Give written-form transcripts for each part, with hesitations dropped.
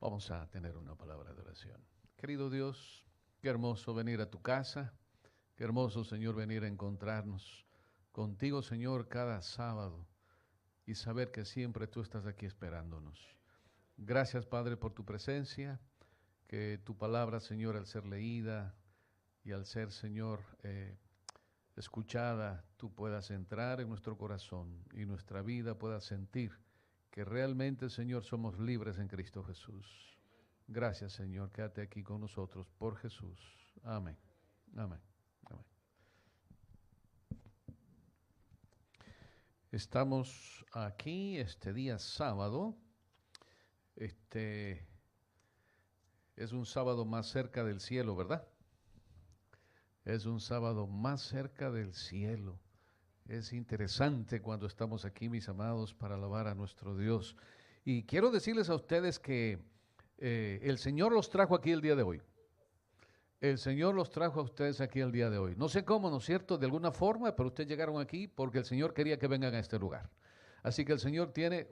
Vamos a tener una palabra de oración. Querido Dios, qué hermoso venir a tu casa, qué hermoso, Señor, venir a encontrarnos contigo, Señor, cada sábado y saber que siempre tú estás aquí esperándonos. Gracias, Padre, por tu presencia, que tu palabra, Señor, al ser leída y al ser, Señor, escuchada, tú puedas entrar en nuestro corazón y nuestra vida pueda sentir que realmente, Señor, somos libres en Cristo Jesús. Gracias, Señor. Quédate aquí con nosotros por Jesús. Amén. Amén. Amén. Estamos aquí este día sábado. Es un sábado más cerca del cielo, ¿verdad? Es un sábado más cerca del cielo. Es interesante cuando estamos aquí, mis amados, para alabar a nuestro Dios. Y quiero decirles a ustedes que el Señor los trajo aquí el día de hoy. El Señor los trajo a ustedes aquí el día de hoy. No sé cómo, ¿no es cierto? De alguna forma, pero ustedes llegaron aquí porque el Señor quería que vengan a este lugar. Así que el Señor tiene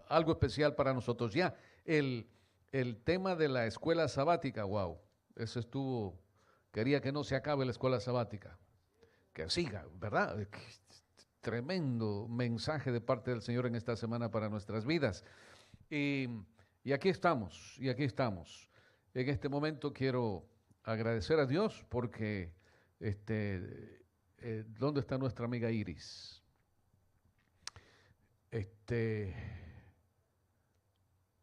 algo especial para nosotros. Ya, el tema de la escuela sabática, wow, eso estuvo, quería que no se acabe la escuela sabática. Que siga, ¿verdad? Tremendo mensaje de parte del Señor en esta semana para nuestras vidas. Y aquí estamos, y aquí estamos. En este momento quiero agradecer a Dios porque, ¿dónde está nuestra amiga Iris?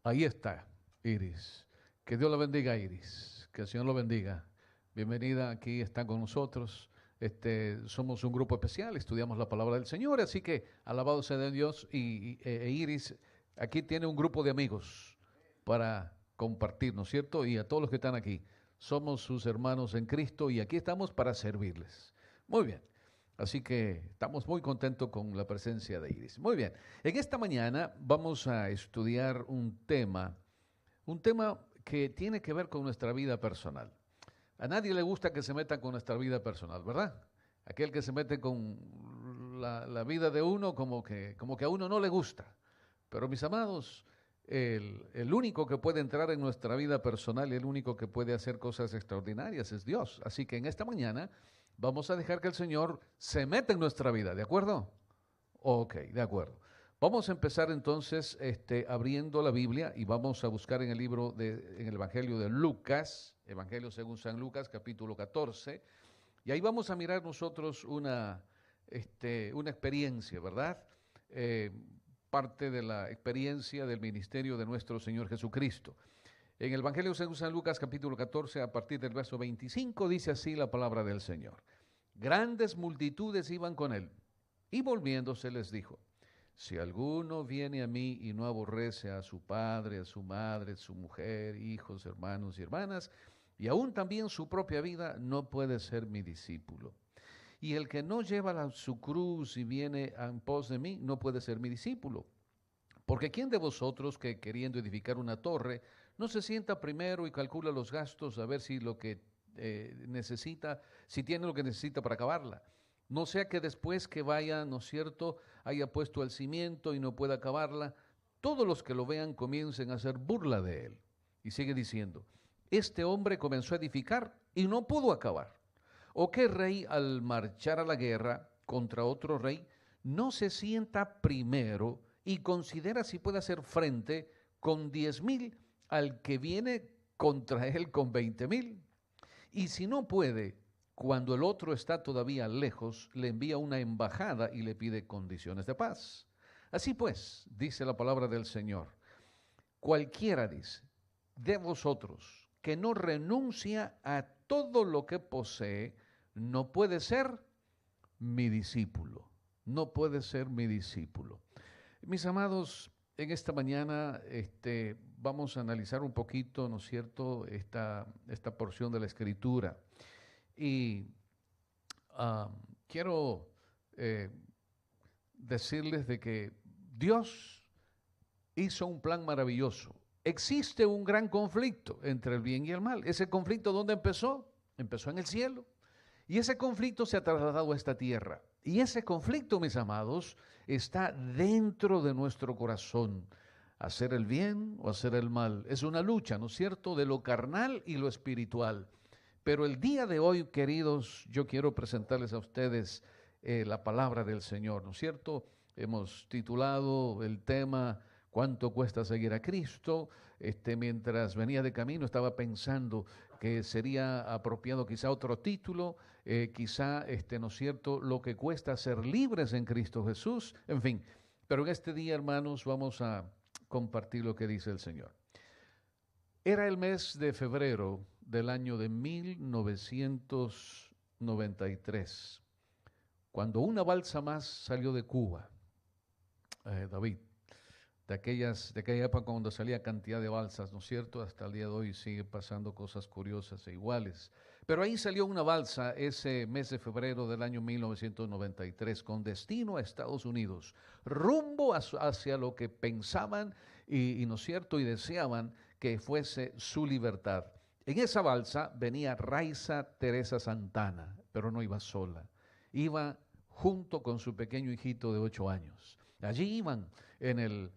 Ahí está Iris. Que Dios la bendiga, Iris. Que el Señor lo bendiga. Bienvenida, aquí está con nosotros. Somos un grupo especial, estudiamos la palabra del Señor, así que alabado sea de Dios e Iris, aquí tiene un grupo de amigos para compartir, ¿no es cierto? Y a todos los que están aquí, somos sus hermanos en Cristo y aquí estamos para servirles. Muy bien, así que estamos muy contentos con la presencia de Iris. Muy bien, en esta mañana vamos a estudiar un tema que tiene que ver con nuestra vida personal. A nadie le gusta que se metan con nuestra vida personal, ¿verdad? Aquel que se mete con la vida de uno como que a uno no le gusta. Pero mis amados, el único que puede entrar en nuestra vida personal y el único que puede hacer cosas extraordinarias es Dios. Así que en esta mañana vamos a dejar que el Señor se meta en nuestra vida, ¿de acuerdo? Ok, de acuerdo. Vamos a empezar entonces abriendo la Biblia y vamos a buscar en en el Evangelio de Lucas, Evangelio según San Lucas, capítulo 14, y ahí vamos a mirar nosotros una experiencia, ¿verdad? Parte de la experiencia del ministerio de nuestro Señor Jesucristo. En el Evangelio según San Lucas, capítulo 14, a partir del verso 25, dice así la palabra del Señor. Grandes multitudes iban con él, y volviéndose les dijo: si alguno viene a mí y no aborrece a su padre, a su madre, a su mujer, hijos, hermanos y hermanas, y aún también su propia vida, no puede ser mi discípulo. Y el que no lleva su cruz y viene en pos de mí, no puede ser mi discípulo. Porque ¿quién de vosotros que queriendo edificar una torre, no se sienta primero y calcula los gastos a ver si lo que necesita, si tiene lo que necesita para acabarla? No sea que después que vaya, ¿no es cierto?, haya puesto el cimiento y no pueda acabarla, todos los que lo vean comiencen a hacer burla de él. Y sigue diciendo, este hombre comenzó a edificar y no pudo acabar. ¿O qué rey al marchar a la guerra contra otro rey no se sienta primero y considera si puede hacer frente con 10,000 al que viene contra él con 20,000? Y si no puede, cuando el otro está todavía lejos, le envía una embajada y le pide condiciones de paz. Así pues, dice la palabra del Señor, cualquiera, dice, de vosotros que no renuncia a todo lo que posee, no puede ser mi discípulo. No puede ser mi discípulo. Mis amados, en esta mañana vamos a analizar un poquito, ¿no es cierto?, esta porción de la Escritura. Y quiero decirles de que Dios hizo un plan maravilloso. Existe un gran conflicto entre el bien y el mal. ¿Ese conflicto dónde empezó? Empezó en el cielo. Y ese conflicto se ha trasladado a esta tierra. Y ese conflicto, mis amados, está dentro de nuestro corazón. hacer el bien o hacer el mal. Es una lucha, ¿no es cierto?, de lo carnal y lo espiritual. Pero el día de hoy, queridos, yo quiero presentarles a ustedes la palabra del Señor, ¿no es cierto? Hemos titulado el tema ¿cuánto cuesta seguir a Cristo? Mientras venía de camino estaba pensando que sería apropiado quizá otro título, quizá, ¿no es cierto?, lo que cuesta ser libres en Cristo Jesús, en fin. Pero en este día, hermanos, vamos a compartir lo que dice el Señor. Era el mes de febrero del año de 1993, cuando una balsa más salió de Cuba, David, de aquella época cuando salía cantidad de balsas, ¿no es cierto? Hasta el día de hoy sigue pasando cosas curiosas e iguales. Pero ahí salió una balsa ese mes de febrero del año 1993 con destino a Estados Unidos, rumbo hacia lo que pensaban y ¿no es cierto?, y deseaban que fuese su libertad. En esa balsa venía Raiza Teresa Santana, pero no iba sola, iba junto con su pequeño hijito de 8 años. Allí iban en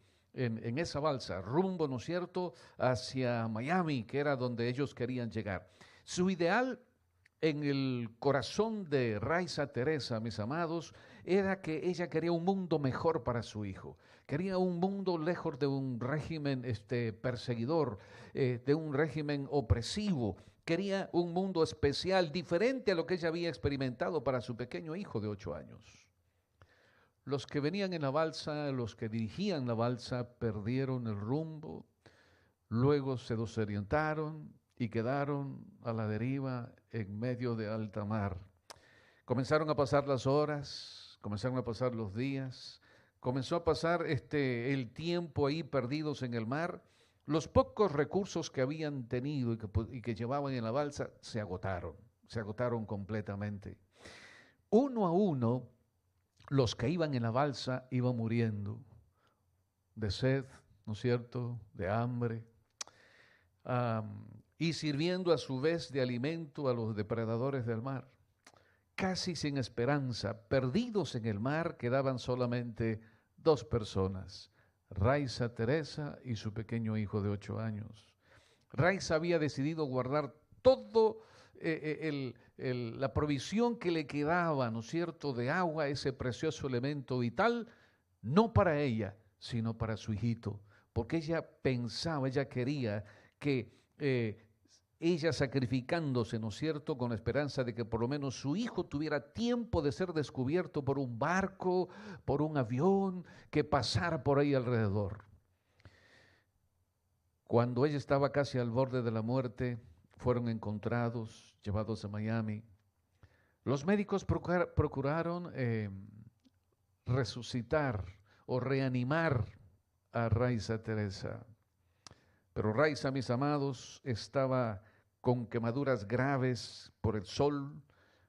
esa balsa, rumbo, ¿no es cierto?, hacia Miami, que era donde ellos querían llegar. Su ideal en el corazón de Raiza Teresa, mis amados, era que ella quería un mundo mejor para su hijo. Quería un mundo lejos de un régimen perseguidor, de un régimen opresivo. Quería un mundo especial, diferente a lo que ella había experimentado para su pequeño hijo de 8 años. Los que venían en la balsa, los que dirigían la balsa, perdieron el rumbo, luego se desorientaron y quedaron a la deriva en medio de alta mar. Comenzaron a pasar las horas, comenzaron a pasar los días, comenzó a pasar el tiempo ahí perdidos en el mar. Los pocos recursos que habían tenido y que llevaban en la balsa se agotaron completamente. Uno a uno, los que iban en la balsa iban muriendo de sed, ¿no es cierto?, de hambre, y sirviendo a su vez de alimento a los depredadores del mar. Casi sin esperanza, perdidos en el mar, quedaban solamente 2 personas, Raiza Teresa y su pequeño hijo de 8 años. Raiza había decidido guardar todo la provisión que le quedaba, ¿no es cierto?, de agua, ese precioso elemento vital, no para ella, sino para su hijito, porque ella pensaba, ella quería que ella sacrificándose, ¿no es cierto?, con la esperanza de que por lo menos su hijo tuviera tiempo de ser descubierto por un barco, por un avión que pasara por ahí alrededor. Cuando ella estaba casi al borde de la muerte, fueron encontrados, llevados a Miami. Los médicos procuraron resucitar o reanimar a Raiza Teresa. Pero Raiza, mis amados, estaba con quemaduras graves por el sol,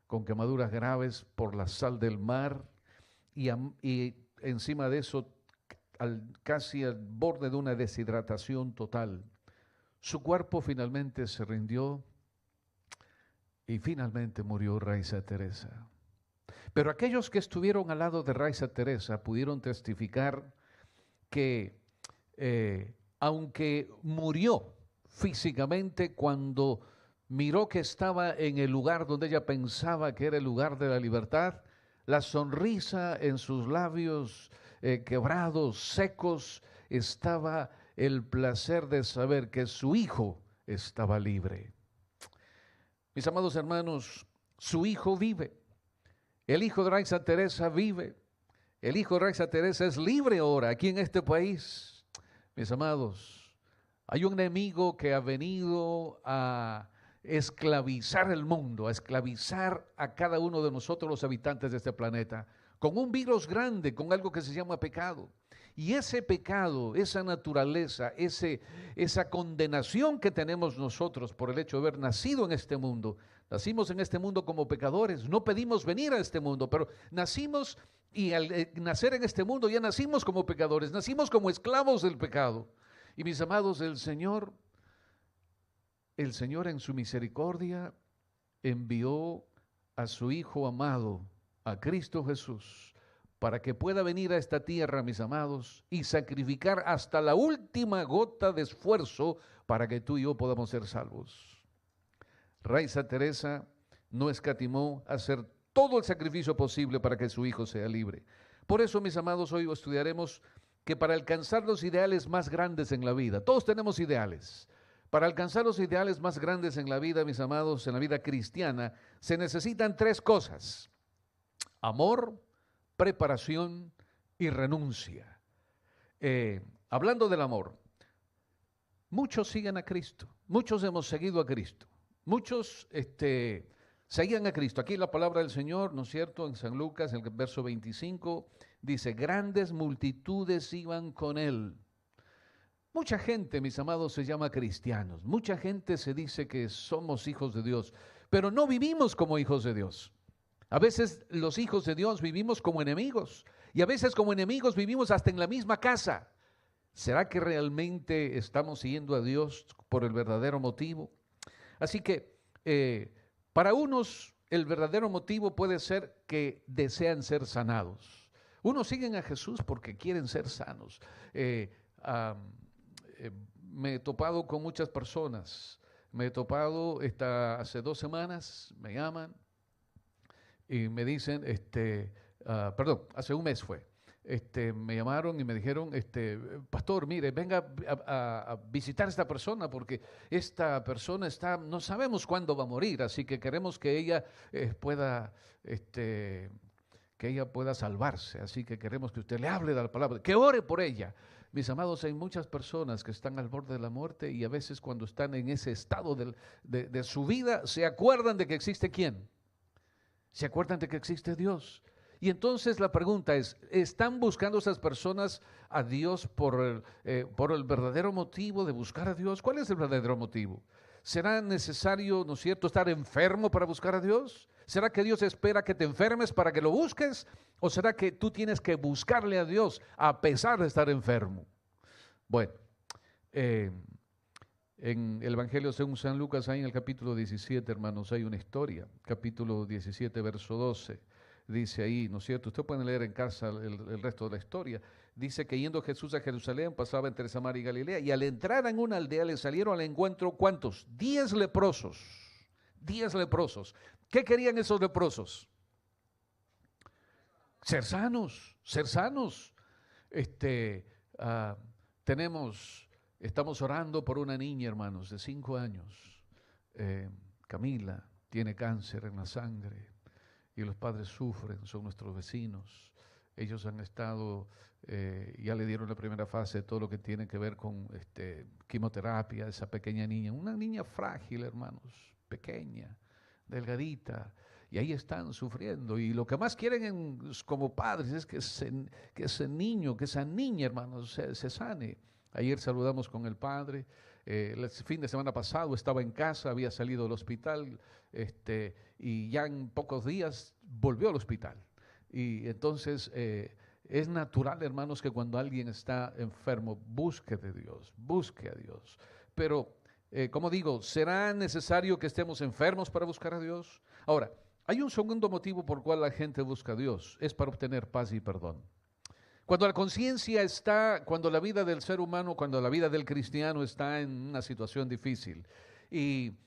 con quemaduras graves por la sal del mar y encima de eso casi al borde de una deshidratación total. Su cuerpo finalmente se rindió y finalmente murió Raiza Teresa. Pero aquellos que estuvieron al lado de Raiza Teresa pudieron testificar que aunque murió físicamente cuando miró que estaba en el lugar donde ella pensaba que era el lugar de la libertad, la sonrisa en sus labios quebrados, secos, estaba el placer de saber que su hijo estaba libre. Mis amados hermanos, su hijo vive. El hijo de Raiza Teresa vive. El hijo de Raiza Teresa es libre ahora aquí en este país. Mis amados, hay un enemigo que ha venido a esclavizar el mundo, a esclavizar a cada uno de nosotros los habitantes de este planeta, con un virus grande, con algo que se llama pecado. Y ese pecado, esa naturaleza, esa condenación que tenemos nosotros por el hecho de haber nacido en este mundo, nacimos en este mundo como pecadores, no pedimos venir a este mundo, pero nacimos y al nacer en este mundo ya nacimos como pecadores, nacimos como esclavos del pecado. Y mis amados, el Señor en su misericordia envió a su Hijo amado, a Cristo Jesús, para que pueda venir a esta tierra, mis amados, y sacrificar hasta la última gota de esfuerzo para que tú y yo podamos ser salvos. Raisa Teresa no escatimó hacer todo el sacrificio posible para que su hijo sea libre. Por eso, mis amados, hoy estudiaremos que para alcanzar los ideales más grandes en la vida, todos tenemos ideales. Para alcanzar los ideales más grandes en la vida, mis amados, en la vida cristiana, se necesitan tres cosas: amor, preparación y renuncia. Hablando del amor, muchos siguen a Cristo, muchos hemos seguido a Cristo, muchos seguían a Cristo. Aquí la palabra del Señor, ¿no es cierto? En San Lucas, en el verso 25, dice, grandes multitudes iban con él. Mucha gente, mis amados, se llama cristianos. Mucha gente se dice que somos hijos de Dios, pero no vivimos como hijos de Dios. A veces los hijos de Dios vivimos como enemigos, y a veces como enemigos vivimos hasta en la misma casa. ¿Será que realmente estamos siguiendo a Dios por el verdadero motivo? Así que para unos el verdadero motivo puede ser que desean ser sanados. Unos siguen a Jesús porque quieren ser sanos. Me he topado con muchas personas. Me he topado hace 2 semanas, me llaman y me dicen, hace un mes fue. Me llamaron y me dijeron, pastor, mire, venga a visitar a esta persona porque esta persona no sabemos cuándo va a morir, así que queremos que ella pueda salvarse, así que queremos que usted le hable de la palabra, que ore por ella. Mis amados, hay muchas personas que están al borde de la muerte y a veces cuando están en ese estado de su vida se acuerdan de que existe ¿quién? Se acuerdan de que existe Dios. Y entonces la pregunta es, ¿están buscando esas personas a Dios por el verdadero motivo de buscar a Dios? ¿Cuál es el verdadero motivo? ¿Será necesario, ¿no es cierto?, estar enfermo para buscar a Dios? ¿Será que Dios espera que te enfermes para que lo busques? ¿O será que tú tienes que buscarle a Dios a pesar de estar enfermo? Bueno, en el Evangelio según San Lucas, ahí en el capítulo 17, hermanos, hay una historia. Capítulo 17, verso 12. Dice ahí, ¿no es cierto? Usted puede leer en casa el resto de la historia. Dice que yendo Jesús a Jerusalén, pasaba entre Samaria y Galilea, y al entrar en una aldea le salieron al encuentro, ¿cuántos? 10 leprosos. 10 leprosos. ¿Qué querían esos leprosos? Ser sanos, ser sanos. Estamos orando por una niña, hermanos, de 5 años. Camila tiene cáncer en la sangre. Y los padres sufren, son nuestros vecinos. Ellos han estado, ya le dieron la primera fase de todo lo que tiene que ver con quimioterapia, esa pequeña niña. Una niña frágil, hermanos, pequeña, delgadita. Y ahí están sufriendo. Y lo que más quieren como padres es que ese niño, que esa niña, hermanos, se sane. Ayer saludamos con el padre. El fin de semana pasado estaba en casa, había salido del hospital y ya en pocos días volvió al hospital. Y entonces es natural, hermanos, que cuando alguien está enfermo busque de Dios, busque a Dios. Pero, como digo, ¿será necesario que estemos enfermos para buscar a Dios? Ahora, hay un segundo motivo por el cual la gente busca a Dios, es para obtener paz y perdón. Cuando la conciencia está, cuando la vida del ser humano, cuando la vida del cristiano está en una situación difícil y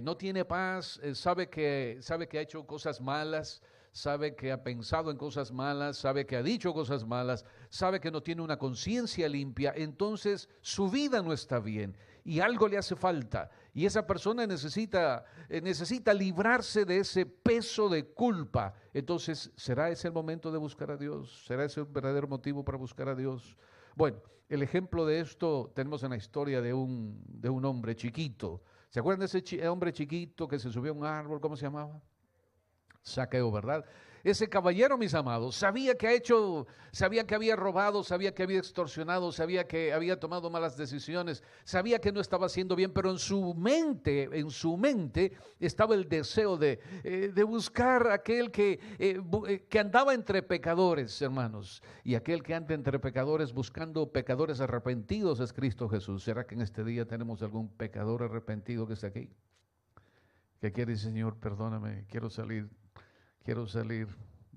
no tiene paz, sabe que ha hecho cosas malas, sabe que ha pensado en cosas malas, sabe que ha dicho cosas malas, sabe que no tiene una conciencia limpia, entonces su vida no está bien y algo le hace falta. Y esa persona necesita librarse de ese peso de culpa. Entonces, ¿será ese el momento de buscar a Dios? ¿Será ese un verdadero motivo para buscar a Dios? Bueno, el ejemplo de esto tenemos en la historia de un hombre chiquito. ¿Se acuerdan de ese hombre chiquito que se subió a un árbol? ¿Cómo se llamaba? Zaqueo, ¿verdad? Ese caballero, mis amados, sabía que había robado, sabía que había extorsionado, sabía que había tomado malas decisiones, sabía que no estaba haciendo bien, pero en su mente estaba el deseo de buscar a aquel que andaba entre pecadores, hermanos, y aquel que anda entre pecadores buscando pecadores arrepentidos es Cristo Jesús. ¿Será que en este día tenemos algún pecador arrepentido que está aquí? Que quiere decir, Señor, perdóname, quiero salir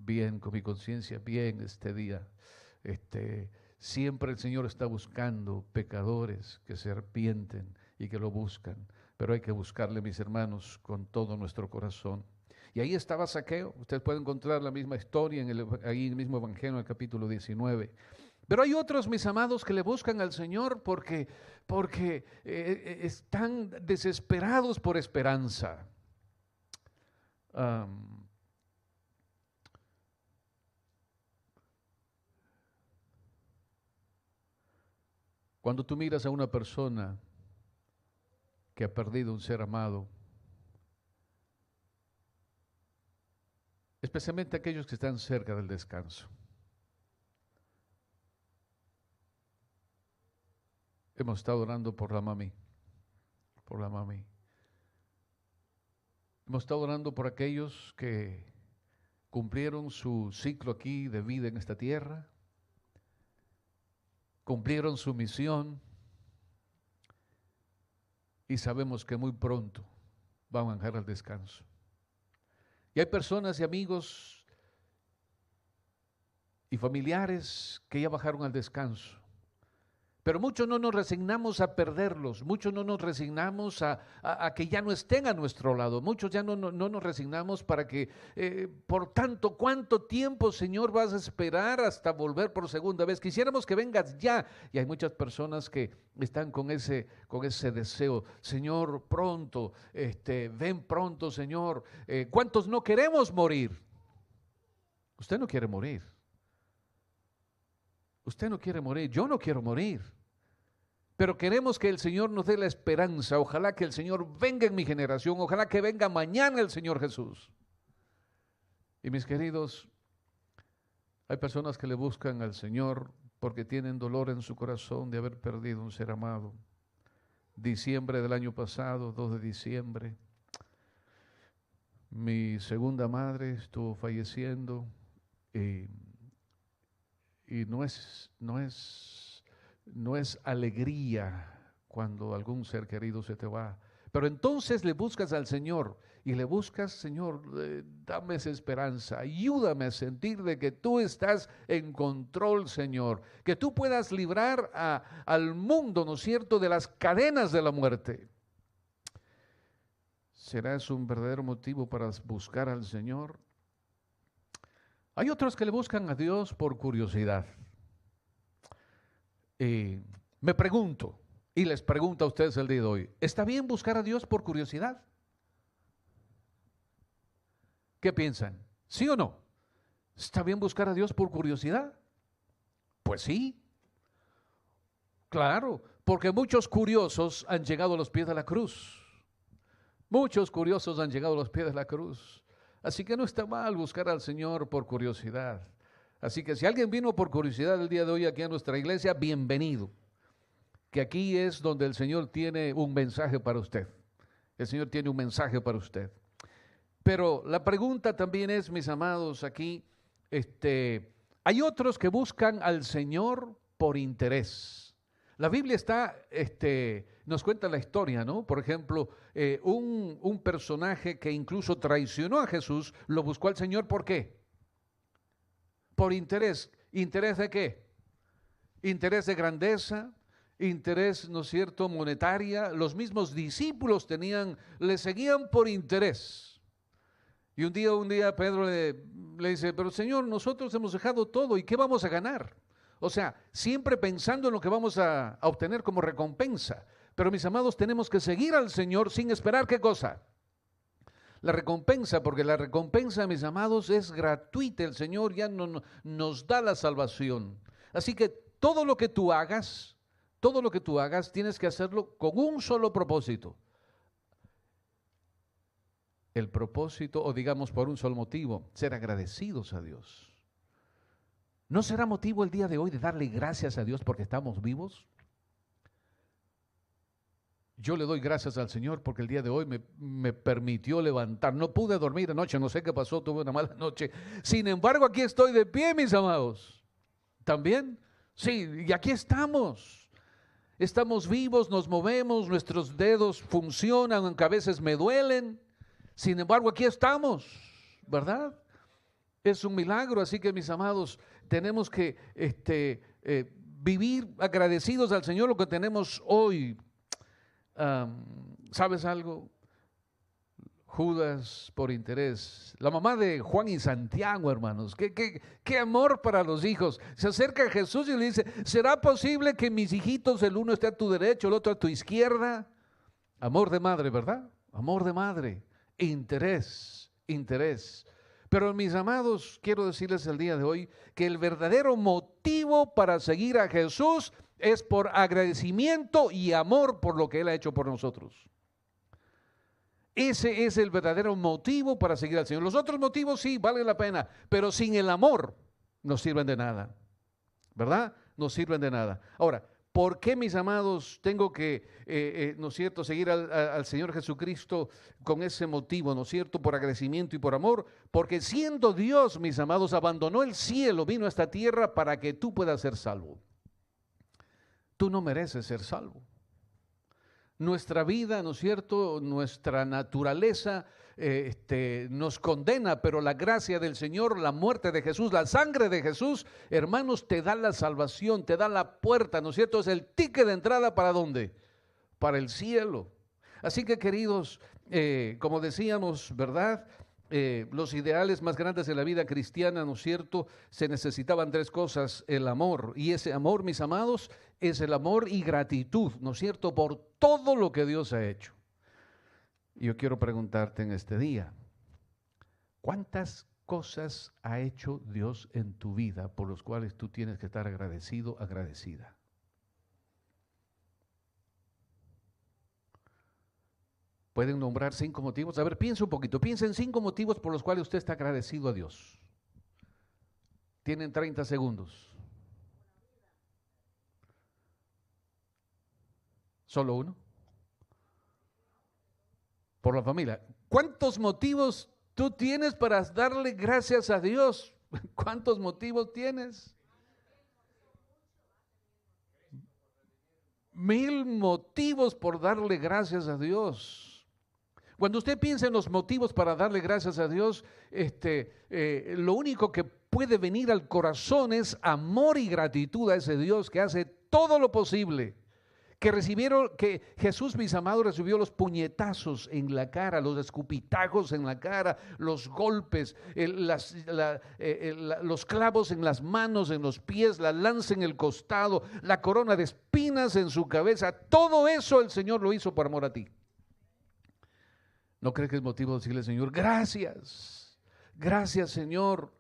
bien, con mi conciencia bien este día. Siempre el Señor está buscando pecadores que se arrepienten y que lo buscan, pero hay que buscarle, mis hermanos, con todo nuestro corazón. Y ahí estaba Zaqueo. Ustedes pueden encontrar la misma historia ahí en el mismo Evangelio, en el capítulo 19. Pero hay otros, mis amados, que le buscan al Señor porque están desesperados por esperanza. Cuando tú miras a una persona que ha perdido un ser amado, especialmente aquellos que están cerca del descanso, hemos estado orando por la mami. Hemos estado orando por aquellos que cumplieron su ciclo aquí de vida en esta tierra, cumplieron su misión y sabemos que muy pronto van a llegar al descanso. Y hay personas y amigos y familiares que ya bajaron al descanso. Pero muchos no nos resignamos a perderlos, muchos no nos resignamos a que ya no estén a nuestro lado, muchos ya no nos resignamos para que, por tanto, ¿cuánto tiempo, Señor, vas a esperar hasta volver por segunda vez? Quisiéramos que vengas ya. Y hay muchas personas que están con ese deseo, Señor, pronto, ven pronto, Señor. ¿Cuántos no queremos morir? Usted no quiere morir. Usted no quiere morir, yo no quiero morir, pero queremos que el Señor nos dé la esperanza. Ojalá que el Señor venga en mi generación, ojalá que venga mañana el Señor Jesús. Y mis queridos, hay personas que le buscan al Señor porque tienen dolor en su corazón de haber perdido un ser amado. Diciembre del año pasado, 2 de diciembre, mi segunda madre estuvo falleciendo y no es alegría cuando algún ser querido se te va. Pero entonces le buscas al Señor y le buscas, Señor, dame esa esperanza, ayúdame a sentir de que tú estás en control, Señor, que tú puedas librar al mundo, ¿no es cierto?, de las cadenas de la muerte. ¿Será eso un verdadero motivo para buscar al Señor? Hay otros que le buscan a Dios por curiosidad. Me pregunto, y les pregunto a ustedes el día de hoy, ¿está bien buscar a Dios por curiosidad? ¿Qué piensan? ¿Sí o no? ¿Está bien buscar a Dios por curiosidad? Pues sí. Claro, porque muchos curiosos han llegado a los pies de la cruz. Muchos curiosos han llegado a los pies de la cruz. Así que no está mal buscar al Señor por curiosidad. Así que si alguien vino por curiosidad el día de hoy aquí a nuestra iglesia, bienvenido. Que aquí es donde el Señor tiene un mensaje para usted. El Señor tiene un mensaje para usted. Pero la pregunta también es, mis amados, aquí, hay otros que buscan al Señor por interés. La Biblia nos cuenta la historia, ¿no? Por ejemplo, un personaje que incluso traicionó a Jesús, lo buscó al Señor, ¿por qué? Por interés. ¿Interés de qué? Interés de grandeza, interés, ¿no es cierto?, monetaria. Los mismos discípulos le seguían por interés. Y un día Pedro le dice, pero Señor, nosotros hemos dejado todo, ¿y qué vamos a ganar? O sea, siempre pensando en lo que vamos a obtener como recompensa. Pero mis amados, tenemos que seguir al Señor sin esperar, ¿qué cosa? La recompensa, porque la recompensa, mis amados, es gratuita. El Señor ya nos da la salvación. Así que todo lo que tú hagas, tienes que hacerlo con un solo propósito. El propósito, o digamos por un solo motivo, ser agradecidos a Dios. ¿No será motivo el día de hoy de darle gracias a Dios porque estamos vivos? Yo le doy gracias al Señor porque el día de hoy me permitió levantar. No pude dormir anoche, no sé qué pasó, tuve una mala noche. Sin embargo, aquí estoy de pie, mis amados. ¿También? Sí, y aquí estamos. Estamos vivos, nos movemos, nuestros dedos funcionan, aunque a veces me duelen. Sin embargo, aquí estamos, ¿verdad? Es un milagro, así que mis amados, tenemos que vivir agradecidos al Señor lo que tenemos hoy. ¿Sabes algo? Judas por interés. La mamá de Juan y Santiago, hermanos. Qué amor para los hijos. Se acerca a Jesús y le dice, ¿será posible que mis hijitos, el uno esté a tu derecha, el otro a tu izquierda? Amor de madre, ¿verdad? Amor de madre. Interés, interés. Pero mis amados, quiero decirles el día de hoy que el verdadero motivo para seguir a Jesús es por agradecimiento y amor por lo que Él ha hecho por nosotros. Ese es el verdadero motivo para seguir al Señor. Los otros motivos sí valen la pena, pero sin el amor no sirven de nada, ¿verdad? No sirven de nada. Ahora, ¿por qué, mis amados, tengo que, ¿no es cierto?, seguir al Señor Jesucristo con ese motivo, ¿no es cierto?, por agradecimiento y por amor? Porque siendo Dios, mis amados, abandonó el cielo, vino a esta tierra para que tú puedas ser salvo. Tú no mereces ser salvo. Nuestra vida, ¿no es cierto?, nuestra naturaleza nos condena, pero la gracia del Señor, la muerte de Jesús, la sangre de Jesús, hermanos, te da la salvación, te da la puerta, ¿no es cierto? Es el ticket de entrada, ¿para dónde? Para el cielo. Así que, queridos, como decíamos, ¿verdad?, los ideales más grandes de la vida cristiana, ¿no es cierto?, se necesitaban tres cosas: el amor, y ese amor, mis amados, es el amor y gratitud, ¿no es cierto?, por todo lo que Dios ha hecho. Y yo quiero preguntarte en este día, ¿cuántas cosas ha hecho Dios en tu vida por los cuales tú tienes que estar agradecido, agradecida? ¿Pueden nombrar 5 motivos? A ver, piensa un poquito, piensa en 5 motivos por los cuales usted está agradecido a Dios. Tienen 30 segundos. ¿Solo uno? Por la familia. ¿Cuántos motivos tú tienes para darle gracias a Dios? ¿Cuántos motivos tienes? 1000 motivos por darle gracias a Dios. Cuando usted piensa en los motivos para darle gracias a Dios, lo único que puede venir al corazón es amor y gratitud a ese Dios que hace todo lo posible. Que Jesús, mis amados, recibió los puñetazos en la cara, los escupitajos en la cara, los golpes, los clavos en las manos, en los pies, la lanza en el costado, la corona de espinas en su cabeza. Todo eso el Señor lo hizo por amor a ti. ¿No crees que es motivo de decirle al Señor, gracias, gracias Señor,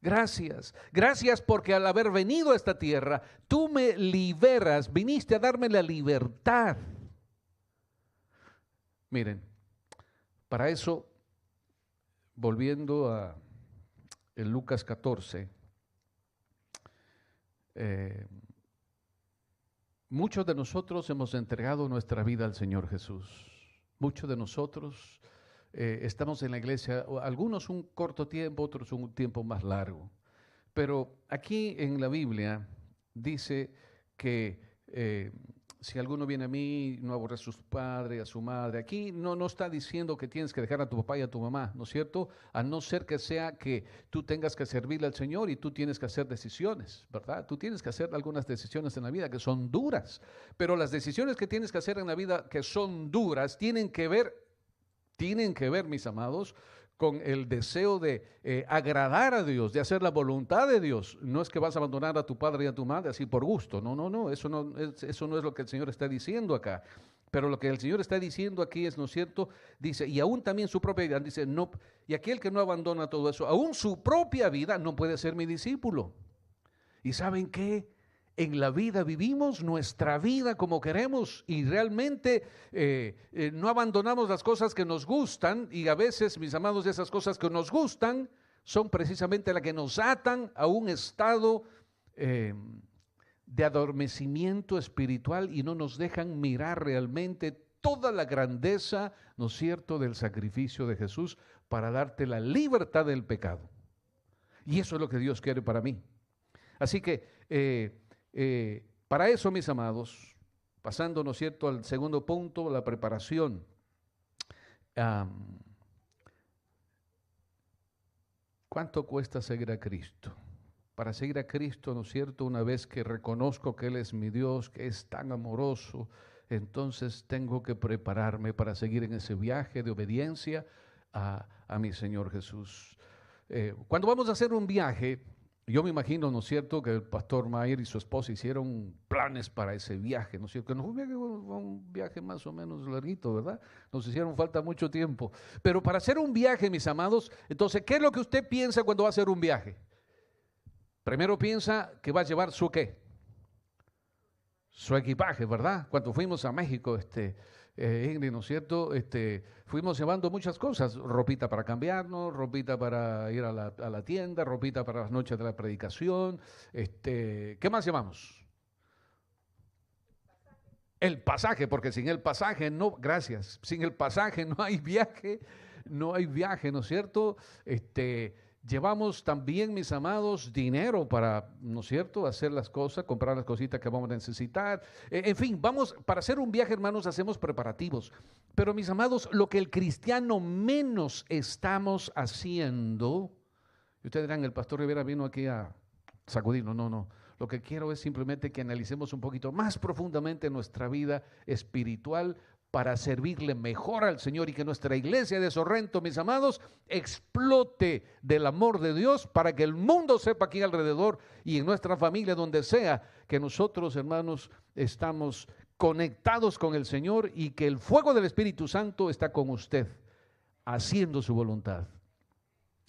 gracias, gracias porque al haber venido a esta tierra, tú me liberas, viniste a darme la libertad? Miren, para eso, volviendo a el Lucas 14, muchos de nosotros hemos entregado nuestra vida al Señor Jesús. Muchos de nosotros estamos en la iglesia, algunos un corto tiempo, otros un tiempo más largo. Pero aquí en la Biblia dice que si alguno viene a mí, no aborrece a su padre, a su madre. Aquí no está diciendo que tienes que dejar a tu papá y a tu mamá, ¿no es cierto? A no ser que sea que tú tengas que servirle al Señor y tú tienes que hacer decisiones, ¿verdad? Tú tienes que hacer algunas decisiones en la vida que son duras, pero las decisiones que tienes que hacer en la vida que son duras tienen que ver, mis amados, con el deseo de agradar a Dios, de hacer la voluntad de Dios. No es que vas a abandonar a tu padre y a tu madre así por gusto. No, eso no es lo que el Señor está diciendo acá. Pero lo que el Señor está diciendo aquí es, ¿no es cierto? Dice, y aún también su propia vida, dice, no, y aquel que no abandona todo eso, aún su propia vida no puede ser mi discípulo. ¿Y saben qué? En la vida vivimos nuestra vida como queremos y realmente no abandonamos las cosas que nos gustan, y a veces, mis amados, esas cosas que nos gustan son precisamente las que nos atan a un estado de adormecimiento espiritual y no nos dejan mirar realmente toda la grandeza, ¿no es cierto?, del sacrificio de Jesús para darte la libertad del pecado. Y eso es lo que Dios quiere para mí. Así que para eso, mis amados, pasando, ¿no es cierto?, al segundo punto, la preparación. ¿Cuánto cuesta seguir a Cristo? Para seguir a Cristo, ¿no es cierto? Una vez que reconozco que Él es mi Dios, que es tan amoroso, entonces tengo que prepararme para seguir en ese viaje de obediencia a mi Señor Jesús. Cuando vamos a hacer un viaje, yo me imagino, ¿no es cierto?, que el pastor Mayer y su esposa hicieron planes para ese viaje, ¿no es cierto? Que no fue un viaje más o menos larguito, ¿verdad? Nos hicieron falta mucho tiempo. Pero para hacer un viaje, mis amados, entonces, ¿qué es lo que usted piensa cuando va a hacer un viaje? Primero piensa que va a llevar su ¿qué? Su equipaje, ¿verdad? Cuando fuimos a México, Ingrid, ¿no es cierto? Fuimos llevando muchas cosas, ropita para cambiarnos, ropita para ir a la tienda, ropita para las noches de la predicación, ¿qué más llevamos? El pasaje, porque sin el pasaje no, gracias, sin el pasaje no hay viaje, ¿no es cierto? Llevamos también, mis amados, dinero para, ¿no es cierto?, hacer las cosas, comprar las cositas que vamos a necesitar. En fin, para hacer un viaje, hermanos, hacemos preparativos. Pero, mis amados, lo que el cristiano menos estamos haciendo, y ustedes dirán, el pastor Rivera vino aquí a sacudirnos, no. Lo que quiero es simplemente que analicemos un poquito más profundamente nuestra vida espiritual para servirle mejor al Señor y que nuestra iglesia de Sorrento, mis amados, explote del amor de Dios para que el mundo sepa aquí alrededor y en nuestra familia, donde sea, que nosotros, hermanos, estamos conectados con el Señor y que el fuego del Espíritu Santo está con usted, haciendo su voluntad.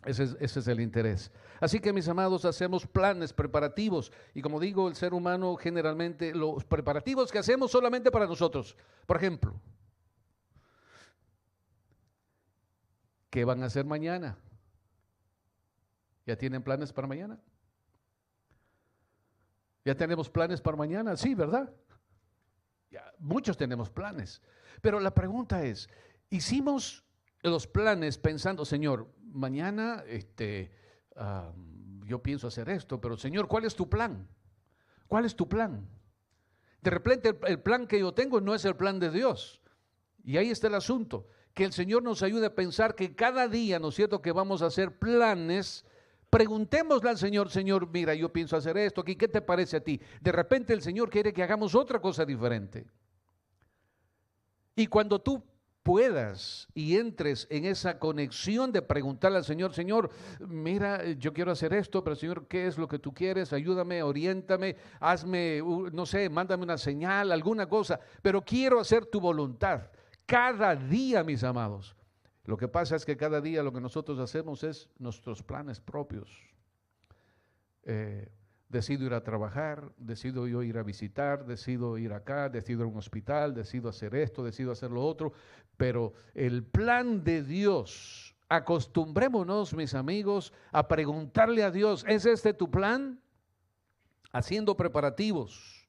Ese es el interés. Así que, mis amados, hacemos planes preparativos y, como digo, el ser humano generalmente los preparativos que hacemos solamente para nosotros. Por ejemplo, ¿qué van a hacer mañana? ¿Ya tienen planes para mañana? ¿Ya tenemos planes para mañana? Sí, ¿verdad? Ya, muchos tenemos planes. Pero la pregunta es, ¿hicimos los planes pensando, Señor, mañana yo pienso hacer esto, pero Señor, ¿cuál es tu plan? ¿Cuál es tu plan? De repente el plan que yo tengo no es el plan de Dios. Y ahí está el asunto, que el Señor nos ayude a pensar que cada día, ¿no es cierto?, que vamos a hacer planes. Preguntémosle al Señor, Señor, mira, yo pienso hacer esto aquí, ¿qué te parece a ti? De repente el Señor quiere que hagamos otra cosa diferente. Y cuando tú puedas y entres en esa conexión de preguntarle al Señor, Señor, mira, yo quiero hacer esto, pero Señor, ¿qué es lo que tú quieres? Ayúdame, oriéntame, hazme, no sé, mándame una señal, alguna cosa, pero quiero hacer tu voluntad. Cada día, mis amados. Lo que pasa es que cada día lo que nosotros hacemos es nuestros planes propios. Decido ir a trabajar, decido yo ir a visitar, decido ir acá, decido ir a un hospital, decido hacer esto, decido hacer lo otro, pero el plan de Dios, acostumbrémonos, mis amigos, a preguntarle a Dios, ¿es este tu plan? Haciendo preparativos.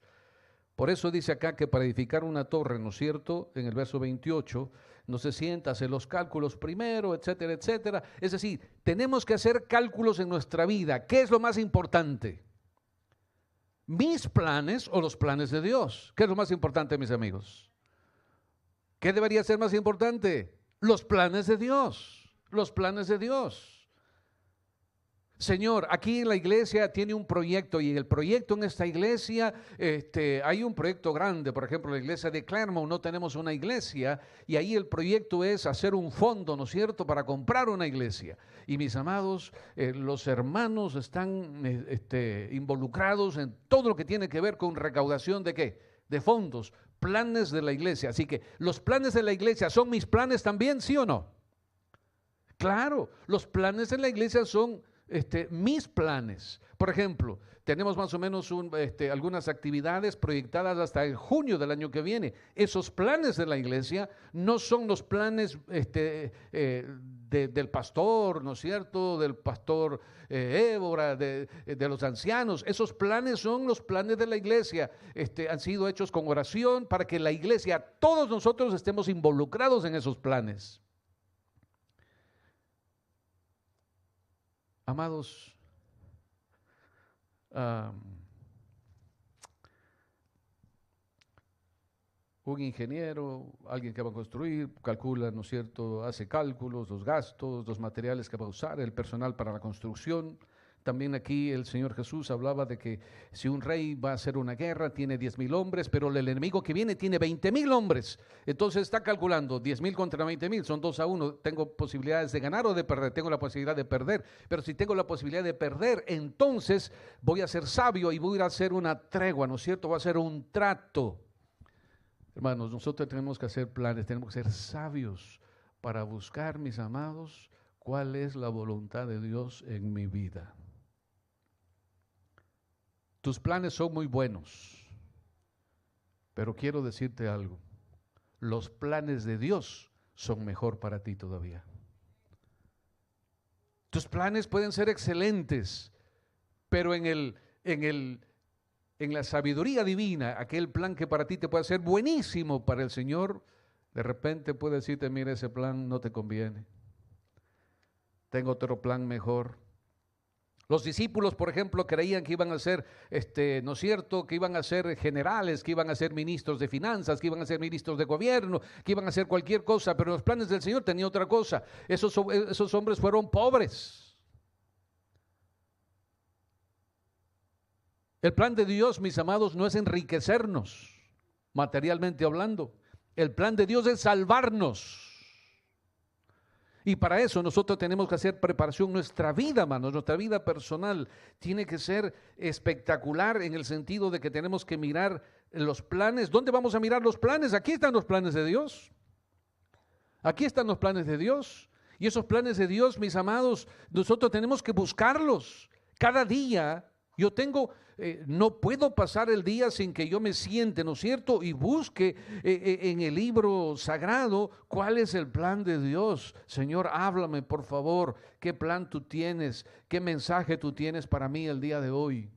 Por eso dice acá que para edificar una torre, ¿no es cierto?, en el verso 28, no se sienta, hace los cálculos primero, etcétera, etcétera. Es decir, tenemos que hacer cálculos en nuestra vida. ¿Qué es lo más importante? ¿Mis planes o los planes de Dios? ¿Qué es lo más importante, mis amigos? ¿Qué debería ser más importante? Los planes de Dios. Los planes de Dios. Señor, aquí en la iglesia tiene un proyecto y el proyecto en esta iglesia, hay un proyecto grande. Por ejemplo, la iglesia de Claremont, no tenemos una iglesia y ahí el proyecto es hacer un fondo, ¿no es cierto?, para comprar una iglesia. Y mis amados, los hermanos están involucrados en todo lo que tiene que ver con recaudación de ¿qué? De fondos, planes de la iglesia. Así que los planes de la iglesia son mis planes también, ¿sí o no? Claro, los planes de la iglesia son mis planes. Por ejemplo, tenemos más o menos algunas actividades proyectadas hasta el junio del año que viene. Esos planes de la iglesia no son los planes del pastor, ¿no es cierto?, del pastor Évora, de los ancianos. Esos planes son los planes de la iglesia. Han sido hechos con oración para que la iglesia, todos nosotros estemos involucrados en esos planes. Amados, un ingeniero, alguien que va a construir, calcula, ¿no es cierto?, hace cálculos, los gastos, los materiales que va a usar, el personal para la construcción. También aquí el Señor Jesús hablaba de que si un rey va a hacer una guerra, tiene 10,000 hombres, pero el enemigo que viene tiene 20,000 hombres. Entonces está calculando 10,000 contra 20,000, son 2-1. Tengo posibilidades de ganar o de perder, tengo la posibilidad de perder. Pero si tengo la posibilidad de perder, entonces voy a ser sabio y voy a ir a hacer una tregua, ¿no es cierto? Voy a hacer un trato. Hermanos, nosotros tenemos que hacer planes, tenemos que ser sabios para buscar, mis amados, cuál es la voluntad de Dios en mi vida. Tus planes son muy buenos, pero quiero decirte algo, los planes de Dios son mejor para ti todavía. Tus planes pueden ser excelentes, pero en la sabiduría divina, aquel plan que para ti te puede ser buenísimo, para el Señor, de repente puede decirte, mira, ese plan no te conviene. Tengo otro plan mejor. Los discípulos, por ejemplo, creían que iban a ser, ¿no es cierto?, que iban a ser generales, que iban a ser ministros de finanzas, que iban a ser ministros de gobierno, que iban a hacer cualquier cosa, pero los planes del Señor tenían otra cosa. Esos hombres fueron pobres. El plan de Dios, mis amados, no es enriquecernos, materialmente hablando. El plan de Dios es salvarnos. Y para eso nosotros tenemos que hacer preparación. Nuestra vida, hermanos, nuestra vida personal tiene que ser espectacular en el sentido de que tenemos que mirar los planes. ¿Dónde vamos a mirar los planes? Aquí están los planes de Dios. Aquí están los planes de Dios. Y esos planes de Dios, mis amados, nosotros tenemos que buscarlos. Cada día yo no puedo pasar el día sin que yo me siente, ¿no es cierto?, y busque en el libro sagrado cuál es el plan de Dios. Señor, háblame, por favor, qué plan tú tienes, qué mensaje tú tienes para mí el día de hoy.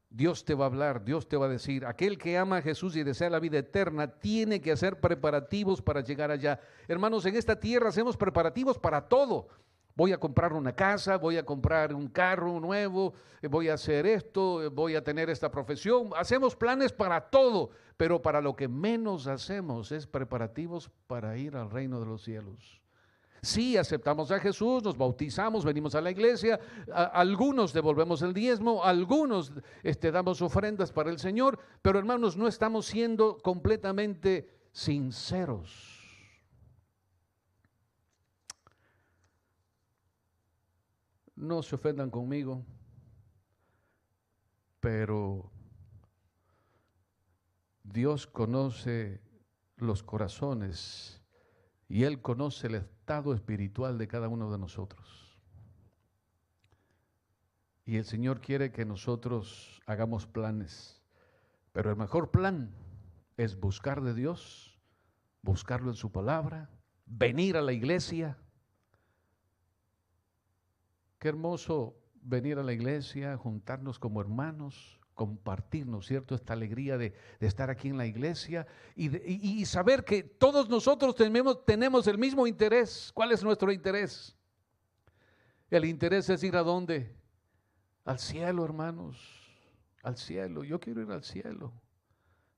Dios te va a hablar, Dios te va a decir. Aquel que ama a Jesús y desea la vida eterna tiene que hacer preparativos para llegar allá. Hermanos, en esta tierra hacemos preparativos para todo. Voy a comprar una casa, voy a comprar un carro nuevo, voy a hacer esto, voy a tener esta profesión. Hacemos planes para todo, pero para lo que menos hacemos es preparativos para ir al reino de los cielos. Sí, aceptamos a Jesús, nos bautizamos, venimos a la iglesia, algunos devolvemos el diezmo, algunos damos ofrendas para el Señor, pero hermanos, no estamos siendo completamente sinceros. No se ofendan conmigo, pero Dios conoce los corazones y Él conoce el estado espiritual de cada uno de nosotros. Y el Señor quiere que nosotros hagamos planes, pero el mejor plan es buscar de Dios, buscarlo en su palabra, venir a la iglesia. Qué hermoso venir a la iglesia, juntarnos como hermanos, compartirnos, ¿cierto?, esta alegría de estar aquí en la iglesia y saber que todos nosotros tenemos el mismo interés. ¿Cuál es nuestro interés? El interés es ir ¿a dónde? Al cielo, hermanos, al cielo. Yo quiero ir al cielo.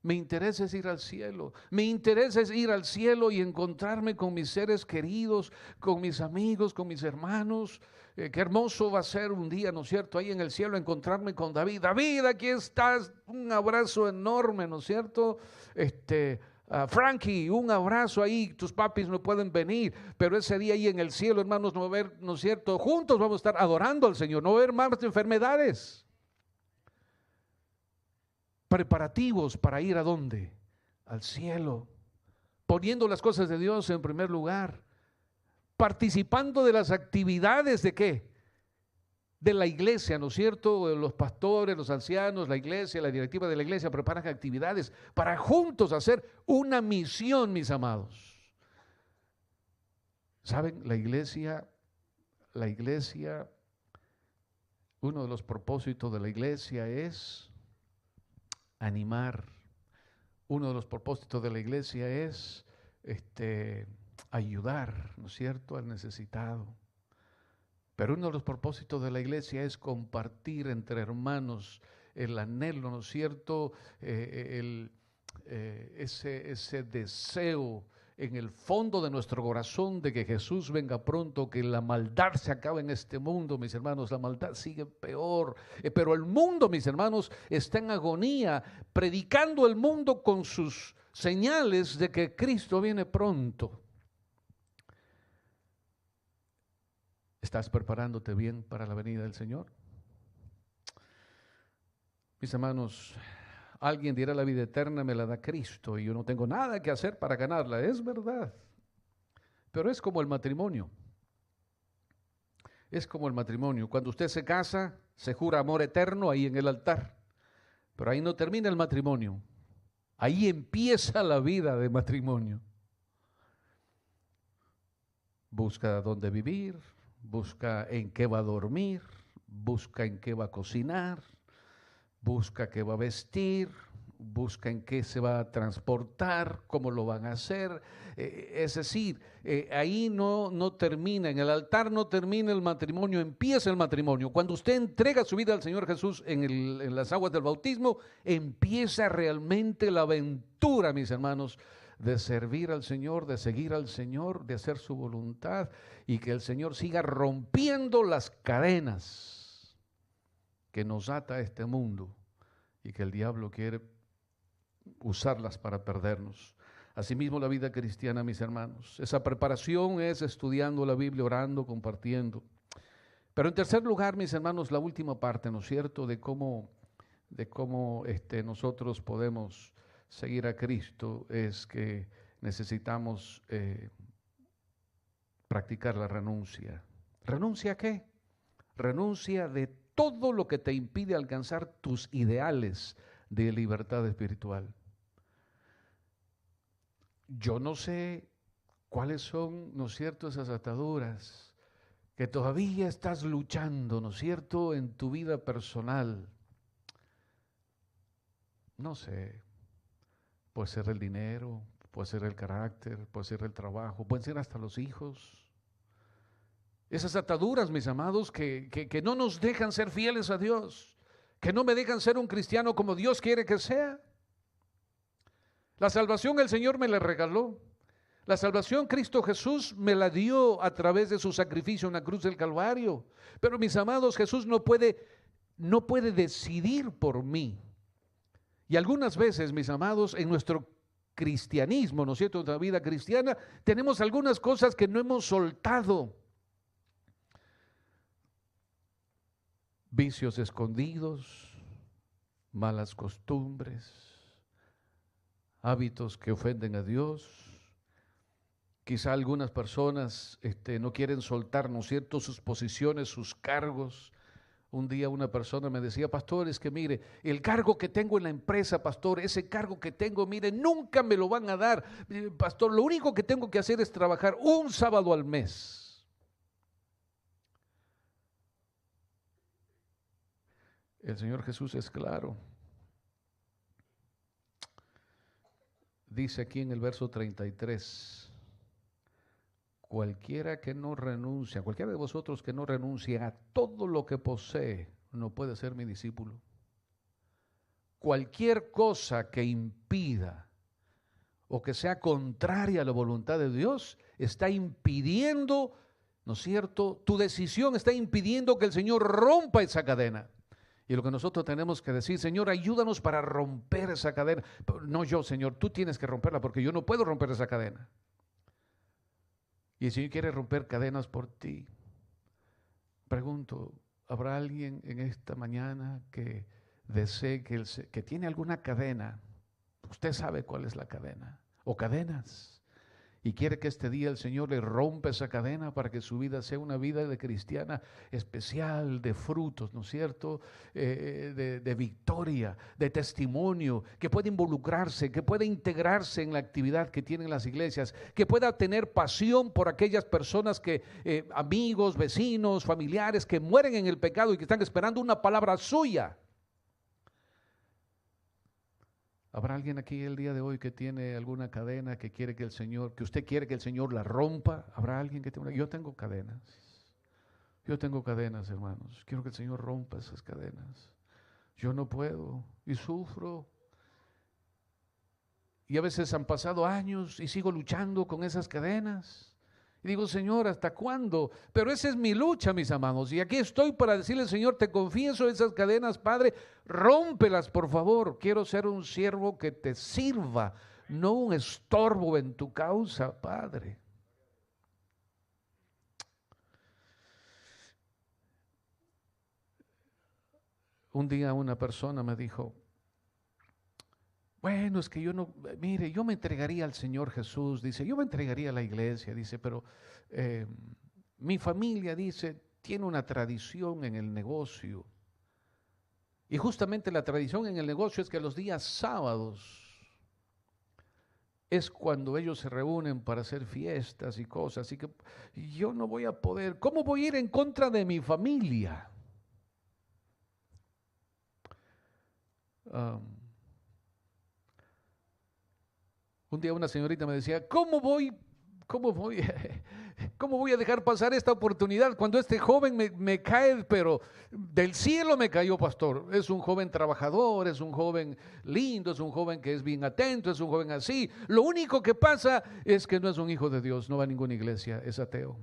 Mi interés es ir al cielo. Mi interés es ir al cielo y encontrarme con mis seres queridos, con mis amigos, con mis hermanos. Qué hermoso va a ser un día, ¿no es cierto?, ahí en el cielo encontrarme con David. David, aquí estás, un abrazo enorme, ¿no es cierto? Frankie, un abrazo ahí, tus papis no pueden venir, pero ese día ahí en el cielo, hermanos, no va a haber, ¿no es cierto?, juntos vamos a estar adorando al Señor, no va a haber más enfermedades. Preparativos para ir ¿a dónde? Al cielo, poniendo las cosas de Dios en primer lugar, participando de las actividades ¿de qué? De la iglesia, ¿no es cierto? Los pastores, los ancianos, la iglesia, la directiva de la iglesia preparan actividades para juntos hacer una misión, mis amados. ¿Saben? La iglesia, uno de los propósitos de la iglesia es animar. Uno de los propósitos de la iglesia es ayudar, ¿no es cierto?, al necesitado. Pero uno de los propósitos de la iglesia es compartir entre hermanos el anhelo, ¿no es cierto?, el ese deseo en el fondo de nuestro corazón de que Jesús venga pronto, que la maldad se acabe en este mundo, mis hermanos. La maldad sigue peor, pero el mundo, mis hermanos, está en agonía, predicando el mundo con sus señales de que Cristo viene pronto. ¿Estás preparándote bien para la venida del Señor? Mis hermanos, alguien dirá: la vida eterna me la da Cristo y yo no tengo nada que hacer para ganarla. Es verdad, pero es como el matrimonio. Es como el matrimonio. Cuando usted se casa, se jura amor eterno ahí en el altar, pero ahí no termina el matrimonio. Ahí empieza la vida de matrimonio. Busca dónde vivir, busca en qué va a dormir, busca en qué va a cocinar, busca qué va a vestir, busca en qué se va a transportar, cómo lo van a hacer. Es decir, ahí no termina, en el altar no termina el matrimonio, empieza el matrimonio. Cuando usted entrega su vida al Señor Jesús en las aguas del bautismo, empieza realmente la aventura, mis hermanos, de servir al Señor, de seguir al Señor, de hacer su voluntad, y que el Señor siga rompiendo las cadenas que nos ata a este mundo y que el diablo quiere usarlas para perdernos. Asimismo, la vida cristiana, mis hermanos, esa preparación es estudiando la Biblia, orando, compartiendo. Pero en tercer lugar, mis hermanos, la última parte, ¿no es cierto?, de cómo nosotros podemos seguir a Cristo, es que necesitamos practicar la renuncia. ¿Renuncia a qué? Renuncia de todo lo que te impide alcanzar tus ideales de libertad espiritual. Yo no sé cuáles son, ¿no es cierto?, esas ataduras que todavía estás luchando, ¿no es cierto?, en tu vida personal. No sé, puede ser el dinero, puede ser el carácter, puede ser el trabajo, pueden ser hasta los hijos. Esas ataduras, mis amados, que no nos dejan ser fieles a Dios, que no me dejan ser un cristiano como Dios quiere que sea. La salvación el Señor me la regaló. La salvación Cristo Jesús me la dio a través de su sacrificio en la cruz del Calvario. Pero mis amados, Jesús no puede decidir por mí. Y algunas veces, mis amados, en nuestro cristianismo, ¿no es cierto?, en la vida cristiana, tenemos algunas cosas que no hemos soltado. Vicios escondidos, malas costumbres, hábitos que ofenden a Dios. Quizá algunas personas no quieren soltar, ¿no es cierto?, sus posiciones, sus cargos. Un día una persona me decía: pastor, es que mire, el cargo que tengo en la empresa, pastor, ese cargo que tengo, mire, nunca me lo van a dar. Pastor, lo único que tengo que hacer es trabajar un sábado al mes. El Señor Jesús es claro. Dice aquí en el verso 33, cualquiera de vosotros que no renuncie a todo lo que posee, no puede ser mi discípulo. Cualquier cosa que impida o que sea contraria a la voluntad de Dios está impidiendo, ¿no es cierto?, tu decisión está impidiendo que el Señor rompa esa cadena. Y lo que nosotros tenemos que decir: Señor, ayúdanos para romper esa cadena. No yo, Señor, tú tienes que romperla, porque yo no puedo romper esa cadena. Y el Señor quiere romper cadenas por ti. Pregunto, ¿habrá alguien en esta mañana que desee que tiene alguna cadena? Usted sabe cuál es la cadena, o cadenas, y quiere que este día el Señor le rompa esa cadena para que su vida sea una vida de cristiana especial, de frutos, ¿no es cierto?, de victoria, de testimonio, que pueda involucrarse, que pueda integrarse en la actividad que tienen las iglesias, que pueda tener pasión por aquellas personas amigos, vecinos, familiares, que mueren en el pecado y que están esperando una palabra suya. ¿Habrá alguien aquí el día de hoy que tiene alguna cadena que usted quiere que el Señor la rompa? ¿Habrá alguien que tenga? Yo tengo cadenas, hermanos. Quiero que el Señor rompa esas cadenas. Yo no puedo y sufro. Y a veces han pasado años y sigo luchando con esas cadenas. Y digo, Señor, ¿hasta cuándo? Pero esa es mi lucha, mis amados. Y aquí estoy para decirle, Señor, te confieso esas cadenas, Padre, rómpelas, por favor. Quiero ser un siervo que te sirva, no un estorbo en tu causa, Padre. Un día una persona me dijo, bueno, es que yo no, mire, yo me entregaría al Señor Jesús, dice, yo me entregaría a la iglesia, dice, pero mi familia, dice, tiene una tradición en el negocio. Y justamente la tradición en el negocio es que los días sábados es cuando ellos se reúnen para hacer fiestas y cosas, así que yo no voy a poder, ¿cómo voy a ir en contra de mi familia? Un día una señorita me decía, ¿cómo voy a dejar pasar esta oportunidad cuando este joven me cae, pero del cielo me cayó, pastor? Es un joven trabajador, es un joven lindo, es un joven que es bien atento, es un joven así. Lo único que pasa es que no es un hijo de Dios, no va a ninguna iglesia, es ateo.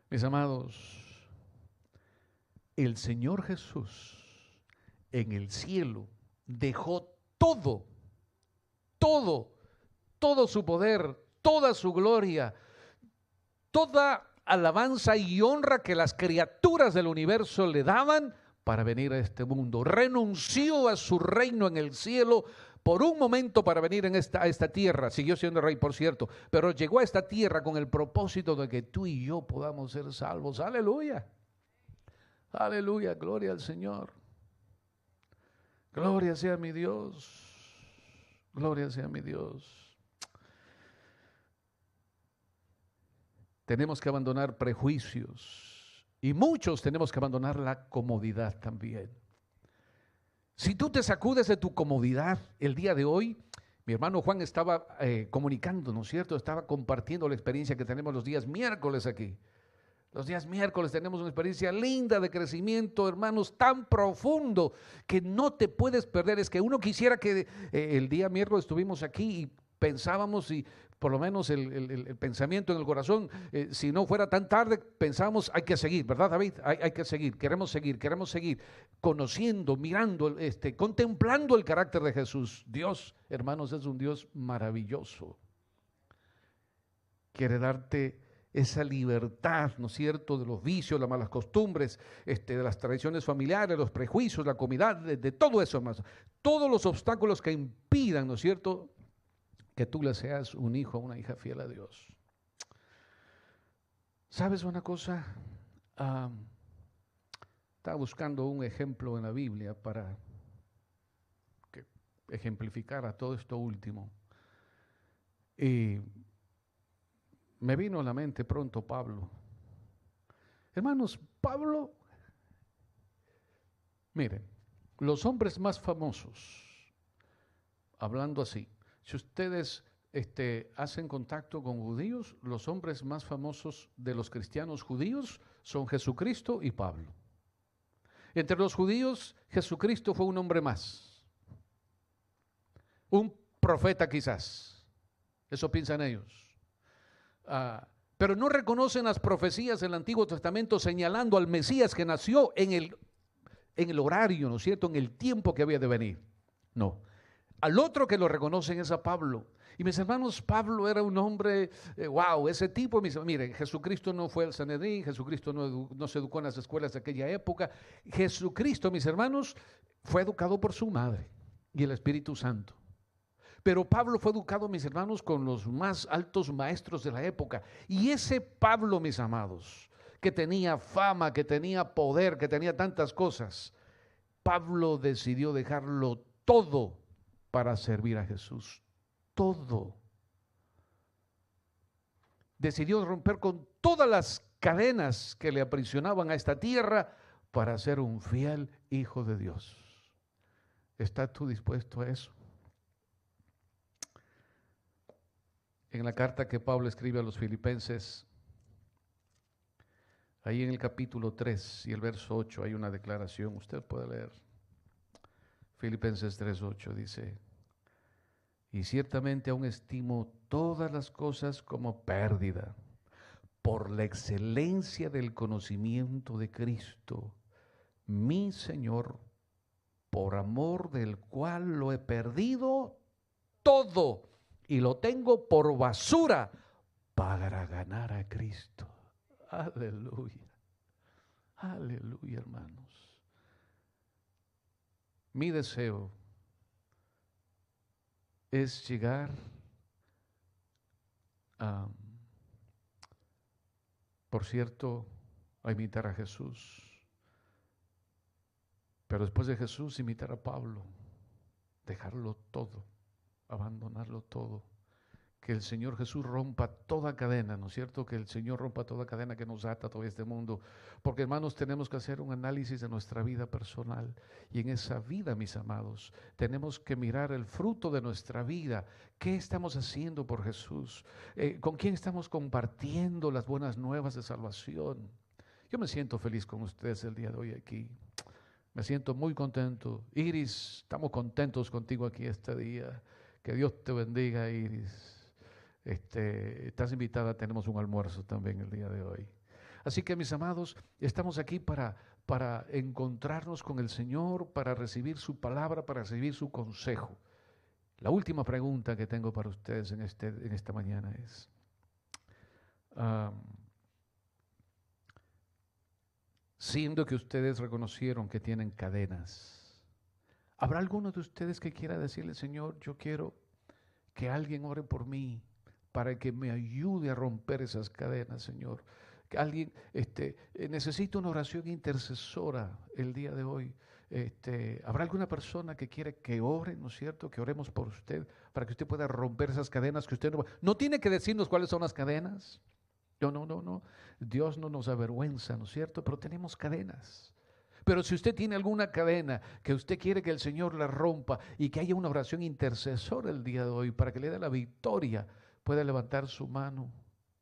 Mis amados, el Señor Jesús en el cielo dejó todo su poder, toda su gloria, toda alabanza y honra que las criaturas del universo le daban para venir a este mundo. Renunció a su reino en el cielo por un momento para venir a esta tierra. Siguió siendo rey, por cierto, pero llegó a esta tierra con el propósito de que tú y yo podamos ser salvos. Aleluya. Aleluya, gloria al Señor. Gloria sea mi Dios. Gloria sea mi Dios. Tenemos que abandonar prejuicios y muchos tenemos que abandonar la comodidad también. Si tú te sacudes de tu comodidad el día de hoy, mi hermano Juan estaba comunicando, ¿no es cierto? Estaba compartiendo la experiencia que tenemos los días miércoles aquí. Los días miércoles tenemos una experiencia linda de crecimiento, hermanos, tan profundo que no te puedes perder. Es que uno quisiera que el día miércoles estuvimos aquí y pensábamos, y por lo menos el pensamiento en el corazón, si no fuera tan tarde, pensábamos, hay que seguir, ¿verdad, David? Hay que seguir, queremos seguir, conociendo, mirando, contemplando el carácter de Jesús. Dios, hermanos, es un Dios maravilloso. Quiere darte esa libertad, ¿no es cierto?, de los vicios, las malas costumbres, de las tradiciones familiares, los prejuicios, la comodidad, de todo eso, hermanos. Todos los obstáculos que impidan, ¿no es cierto?, que tú le seas un hijo o una hija fiel a Dios. ¿Sabes una cosa? Estaba buscando un ejemplo en la Biblia para que ejemplificara todo esto último. Y me vino a la mente pronto Pablo. Hermanos, Pablo, miren, los hombres más famosos, hablando así, si ustedes hacen contacto con judíos, los hombres más famosos de los cristianos judíos son Jesucristo y Pablo. Entre los judíos, Jesucristo fue un hombre más, un profeta quizás, eso piensan ellos. Pero no reconocen las profecías del Antiguo Testamento señalando al Mesías que nació en el horario, ¿no es cierto?, en el tiempo que había de venir. No. Al otro que lo reconocen es a Pablo. Y mis hermanos, Pablo era un hombre, wow, ese tipo, miren, Jesucristo no fue al Sanedrín, Jesucristo no se educó en las escuelas de aquella época. Jesucristo, mis hermanos, fue educado por su madre y el Espíritu Santo. Pero Pablo fue educado, mis hermanos, con los más altos maestros de la época. Y ese Pablo, mis amados, que tenía fama, que tenía poder, que tenía tantas cosas, Pablo decidió dejarlo todo para servir a Jesús. Todo. Decidió romper con todas las cadenas que le aprisionaban a esta tierra para ser un fiel hijo de Dios. ¿Estás tú dispuesto a eso? En la carta que Pablo escribe a los filipenses, ahí en el capítulo 3 y el verso 8 hay una declaración, usted puede leer. Filipenses 3:8 dice: y ciertamente aún estimo todas las cosas como pérdida por la excelencia del conocimiento de Cristo, mi Señor, por amor del cual lo he perdido todo y lo tengo por basura para ganar a Cristo. Aleluya. Aleluya, hermanos. Mi deseo es llegar por cierto, a imitar a Jesús. Pero después de Jesús, imitar a Pablo, dejarlo todo, abandonarlo todo. Que el Señor Jesús rompa toda cadena, ¿no es cierto? Que el Señor rompa toda cadena que nos ata a todo este mundo. Porque, hermanos, tenemos que hacer un análisis de nuestra vida personal. Y en esa vida, mis amados, tenemos que mirar el fruto de nuestra vida. ¿Qué estamos haciendo por Jesús? ¿Con quién estamos compartiendo las buenas nuevas de salvación? Yo me siento feliz con ustedes el día de hoy aquí. Me siento muy contento. Iris, estamos contentos contigo aquí este día. Que Dios te bendiga, Iris. Estás invitada, tenemos un almuerzo también el día de hoy. Así que, mis amados, estamos aquí para encontrarnos con el Señor, para recibir su palabra, para recibir su consejo. La última pregunta que tengo para ustedes en esta mañana es, siendo que ustedes reconocieron que tienen cadenas, ¿habrá alguno de ustedes que quiera decirle, Señor, yo quiero que alguien ore por mí para que me ayude a romper esas cadenas, Señor? Que alguien necesita una oración intercesora el día de hoy. ¿Habrá alguna persona que quiere que ore, ¿no es cierto? Que oremos por usted para que usted pueda romper esas cadenas que usted no tiene que decirnos cuáles son las cadenas. No. Dios no nos avergüenza, ¿no es cierto? Pero tenemos cadenas. Pero si usted tiene alguna cadena que usted quiere que el Señor la rompa y que haya una oración intercesora el día de hoy para que le dé la victoria, puede levantar su mano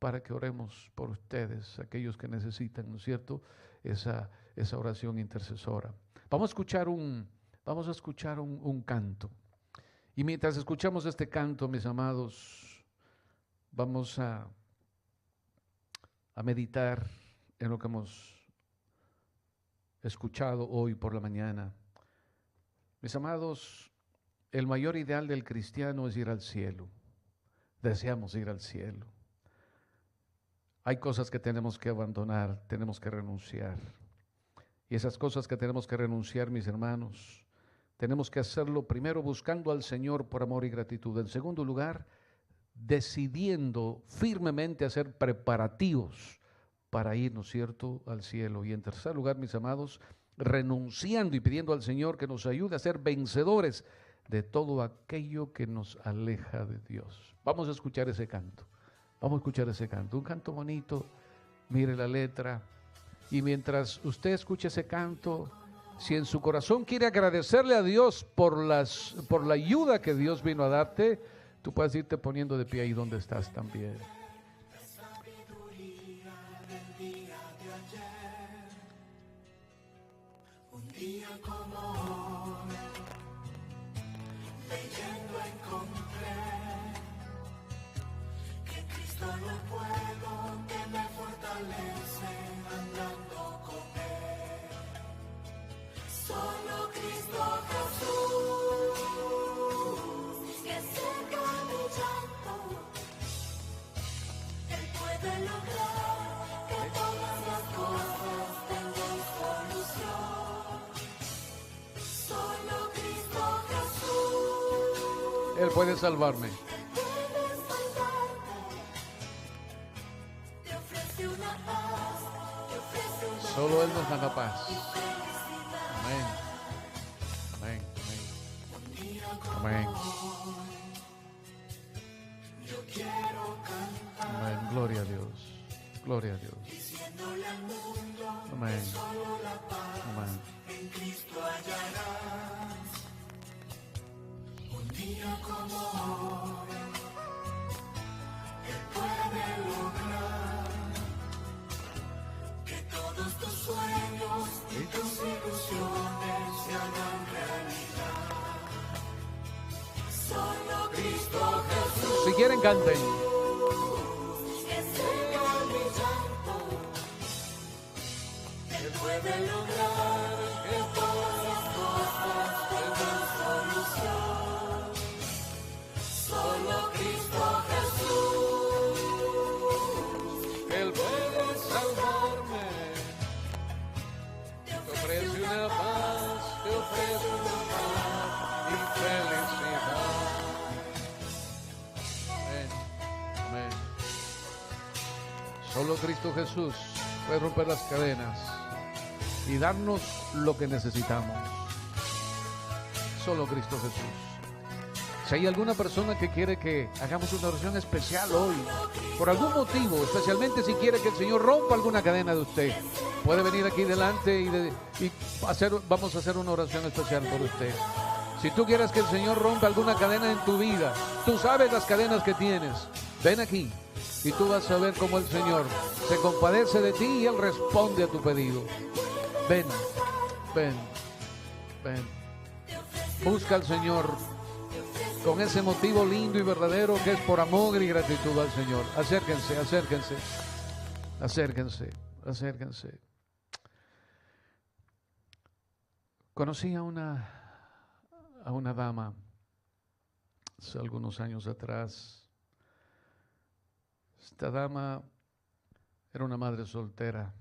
para que oremos por ustedes, aquellos que necesitan, ¿no es cierto?, esa oración intercesora. Vamos a escuchar un canto. Y mientras escuchamos este canto, mis amados, vamos a meditar en lo que hemos escuchado hoy por la mañana. Mis amados, el mayor ideal del cristiano es ir al cielo. Deseamos ir al cielo. Hay cosas que tenemos que abandonar, tenemos que renunciar. Y esas cosas que tenemos que renunciar, mis hermanos, tenemos que hacerlo primero buscando al Señor por amor y gratitud. En segundo lugar, decidiendo firmemente hacer preparativos para ir, ¿no es cierto?, al cielo. Y en tercer lugar, mis amados, renunciando y pidiendo al Señor que nos ayude a ser vencedores de todo aquello que nos aleja de Dios. Vamos a escuchar ese canto. Un canto bonito. Mire la letra. Y mientras usted escuche ese canto, si en su corazón quiere agradecerle a Dios por la ayuda que Dios vino a darte, tú puedes irte poniendo de pie ahí donde estás también. Un día como hoy, leyendo encontré que Cristo lo puedo, que me fortalece andando con Él. Solo Cristo Jesús, que seca mi llanto, Él puede lograr que todas las cosas tengan solución. Solo Cristo Jesús, Él puede salvarme. Él puede salvarte, te ofrece una paz, te ofrece un Solo Él nos da la paz. felicidad. Amén. Amén. Un día como Amén. yo quiero cantar, Amén. Gloria a Dios. Gloria a Dios. diciéndole al mundo, Amén. solo la paz Amén. en Cristo hallarás. Un día como hoy, Él puede lograr que todos tus sueños y tus ilusiones se hagan realidad. quieren, canten. Que seca mi llanto, Él puede lograr que todas las cosas tengan solución. Solo Cristo Jesús, Él puede salvarme. Te ofrece una paz, te ofrece una paz y felicidad. Amén. Amén. Solo Cristo Jesús puede romper las cadenas y darnos lo que necesitamos. Solo Cristo Jesús. Si hay alguna persona que quiere que hagamos una oración especial hoy, por algún motivo, especialmente si quiere que el Señor rompa alguna cadena de usted, puede venir aquí delante y vamos a hacer una oración especial por usted. Si tú quieres que el Señor rompa alguna cadena en tu vida, tú sabes las cadenas que tienes, ven aquí y tú vas a ver cómo el Señor se compadece de ti y Él responde a tu pedido. Ven, ven, ven. Busca al Señor con ese motivo lindo y verdadero que es por amor y gratitud al Señor. Acérquense, acérquense, acérquense, acérquense. Conocí a una dama hace algunos años atrás. Esta dama era una madre soltera.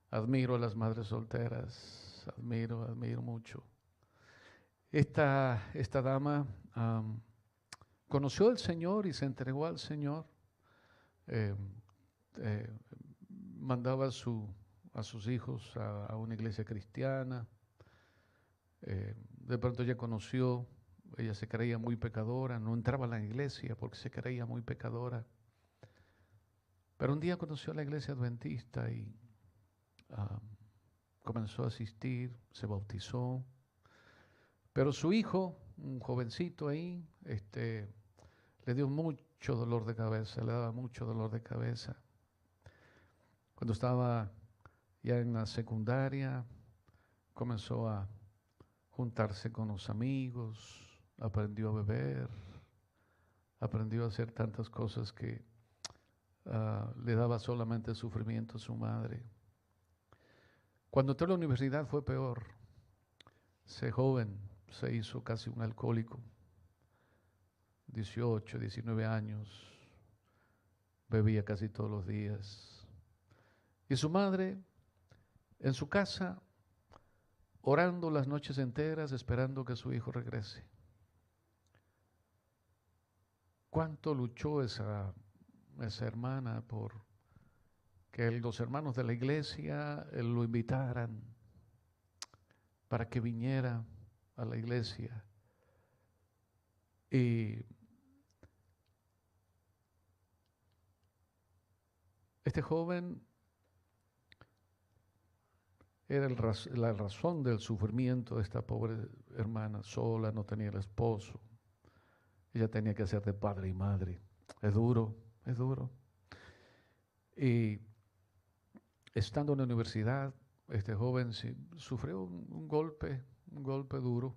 Admiro a las madres solteras, admiro mucho. Esta dama conoció al Señor y se entregó al Señor. Mandaba a sus hijos a una iglesia cristiana. De pronto ella se creía muy pecadora, no entraba a la iglesia porque se creía muy pecadora. Pero un día conoció a la iglesia adventista y comenzó a asistir, se bautizó. Pero su hijo, un jovencito ahí, le dio mucho dolor de cabeza, le daba mucho dolor de cabeza. Cuando estaba ya en la secundaria, comenzó a juntarse con los amigos, aprendió a beber, aprendió a hacer tantas cosas que le daba solamente sufrimiento a su madre. Cuando entró a la universidad fue peor. Ese joven se hizo casi un alcohólico, 18, 19 años, bebía casi todos los días. Y su madre, en su casa, orando las noches enteras, esperando que su hijo regrese. ¿Cuánto luchó esa hermana por que los hermanos de la iglesia lo invitaran para que viniera a la iglesia? Y este joven era la razón del sufrimiento de esta pobre hermana, sola, no tenía el esposo. Ella tenía que ser de padre y madre. Es duro, es duro. Y estando en la universidad, este joven sufrió un golpe duro.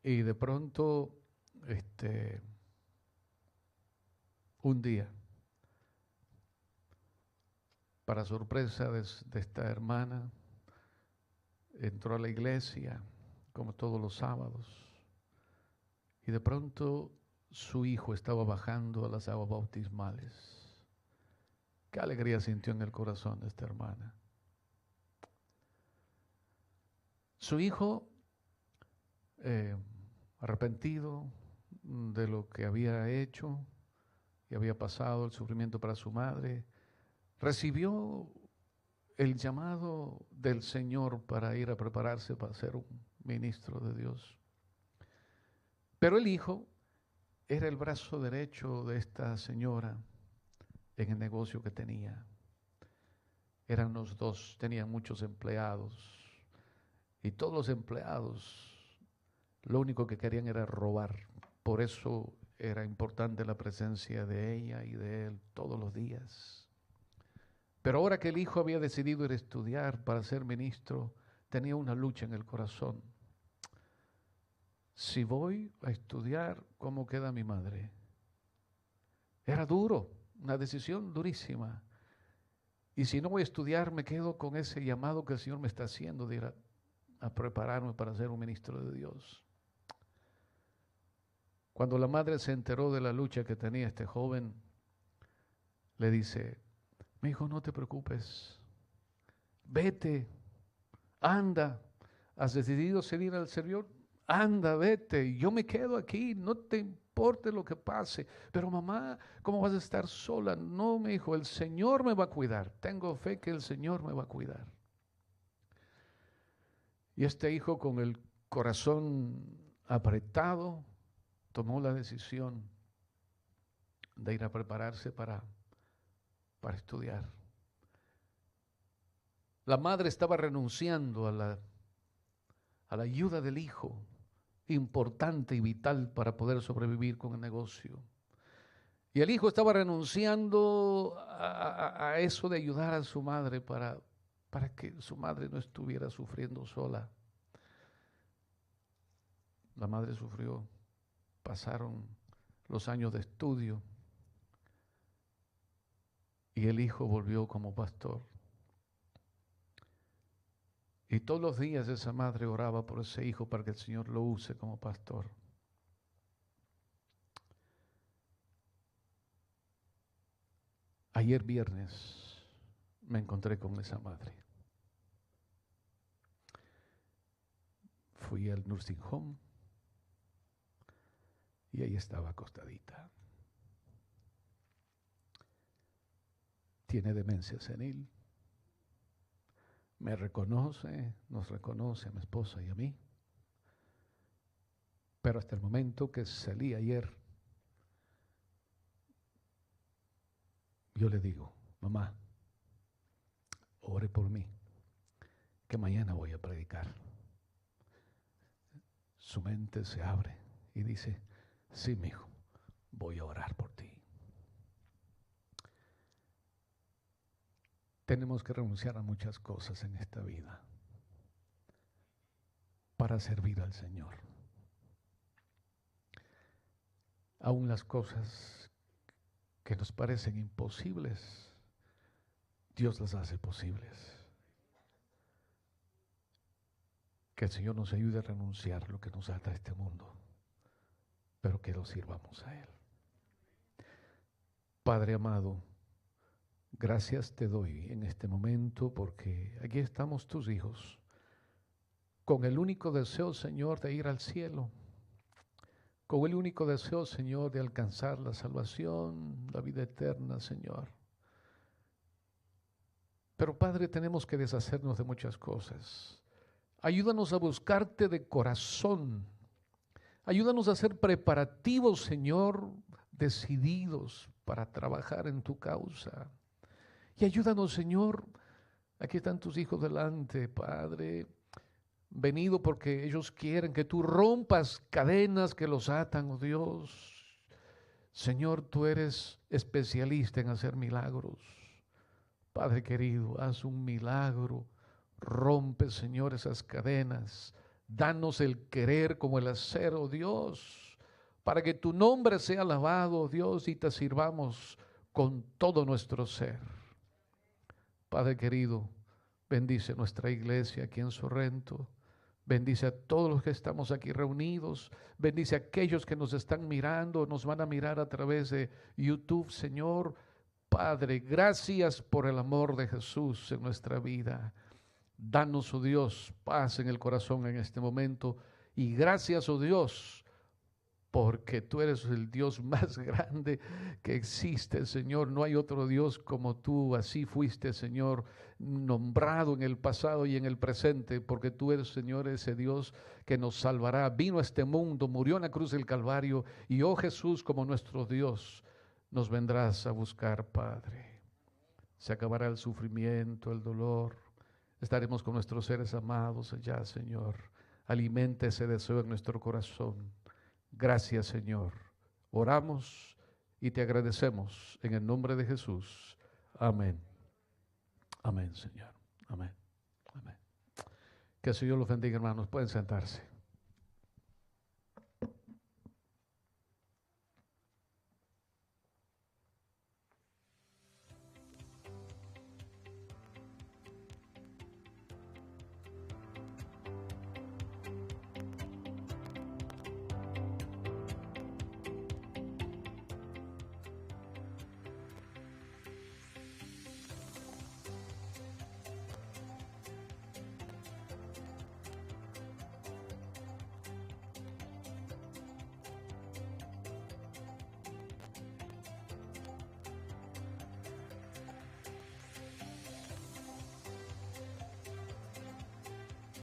Y de pronto, un día, para sorpresa de esta hermana, entró a la iglesia, como todos los sábados, y de pronto su hijo estaba bajando a las aguas bautismales. Qué alegría sintió en el corazón de esta hermana. Su hijo, arrepentido de lo que había hecho y había pasado, el sufrimiento para su madre, recibió el llamado del Señor para ir a prepararse para ser un ministro de Dios. Pero el hijo era el brazo derecho de esta señora en el negocio que tenía. Eran los dos, tenían muchos empleados y todos los empleados lo único que querían era robar. Por eso era importante la presencia de ella y de él todos los días. Pero ahora que el hijo había decidido ir a estudiar para ser ministro, tenía una lucha en el corazón. si voy a estudiar, ¿cómo queda mi madre? Era duro, una decisión durísima. Y si no voy a estudiar, me quedo con ese llamado que el Señor me está haciendo de ir a prepararme para ser un ministro de Dios. Cuando la madre se enteró de la lucha que tenía este joven, le dice: mi hijo, no te preocupes, vete, anda, has decidido servir al Señor, anda, vete, yo me quedo aquí, no te importe lo que pase. Pero mamá, ¿cómo vas a estar sola? No, mi hijo, el Señor me va a cuidar, tengo fe que el Señor me va a cuidar. Y este hijo, con el corazón apretado, tomó la decisión de ir a prepararse para estudiar. La madre estaba renunciando a la ayuda del hijo, importante y vital para poder sobrevivir con el negocio. Y el hijo estaba renunciando a eso de ayudar a su madre para que su madre no estuviera sufriendo sola. La madre sufrió, pasaron los años de estudio y el hijo volvió como pastor. Y todos los días esa madre oraba por ese hijo para que el Señor lo use como pastor. Ayer viernes me encontré con esa madre. Fui al nursing home y ella estaba acostadita. Tiene demencia senil. Me reconoce, nos reconoce a mi esposa y a mí. Pero hasta el momento que salí ayer, yo le digo: mamá, ore por mí, que mañana voy a predicar. Su mente se abre y dice: sí, mi hijo, voy a orar por ti. Tenemos que renunciar a muchas cosas en esta vida para servir al Señor. Aún las cosas que nos parecen imposibles, Dios las hace posibles. Que el Señor nos ayude a renunciar lo que nos ata a este mundo, pero que lo sirvamos a Él. Padre amado, gracias te doy en este momento porque aquí estamos tus hijos, con el único deseo, Señor, de ir al cielo, con el único deseo, Señor, de alcanzar la salvación, la vida eterna, Señor. Pero Padre, tenemos que deshacernos de muchas cosas. Ayúdanos a buscarte de corazón. Ayúdanos a ser preparativos, Señor, decididos para trabajar en tu causa. Y ayúdanos, Señor, aquí están tus hijos delante, Padre, venido porque ellos quieren que tú rompas cadenas que los atan, oh Dios. Señor, tú eres especialista en hacer milagros. Padre querido, haz un milagro. Rompe, Señor, esas cadenas. Danos el querer como el hacer, oh Dios, para que tu nombre sea alabado, oh Dios, y te sirvamos con todo nuestro ser. Padre querido, bendice nuestra iglesia aquí en Sorrento. Bendice a todos los que estamos aquí reunidos. Bendice a aquellos que nos están mirando, nos van a mirar a través de YouTube, Señor. Padre, gracias por el amor de Jesús en nuestra vida. Danos, oh Dios, paz en el corazón en este momento. Y gracias, oh Dios, porque tú eres el Dios más grande que existe, Señor. No hay otro Dios como tú. Así fuiste, Señor, nombrado en el pasado y en el presente, porque tú eres, Señor, ese Dios que nos salvará. Vino a este mundo, murió en la cruz del Calvario, y oh Jesús, como nuestro Dios, nos vendrás a buscar, Padre. Se acabará el sufrimiento, el dolor. Estaremos con nuestros seres amados allá, Señor. Alimenta ese deseo en nuestro corazón. Gracias, Señor. Oramos y te agradecemos en el nombre de Jesús. Amén. Amén, Señor. Amén. Amén. Que el Señor los bendiga, hermanos. Pueden sentarse.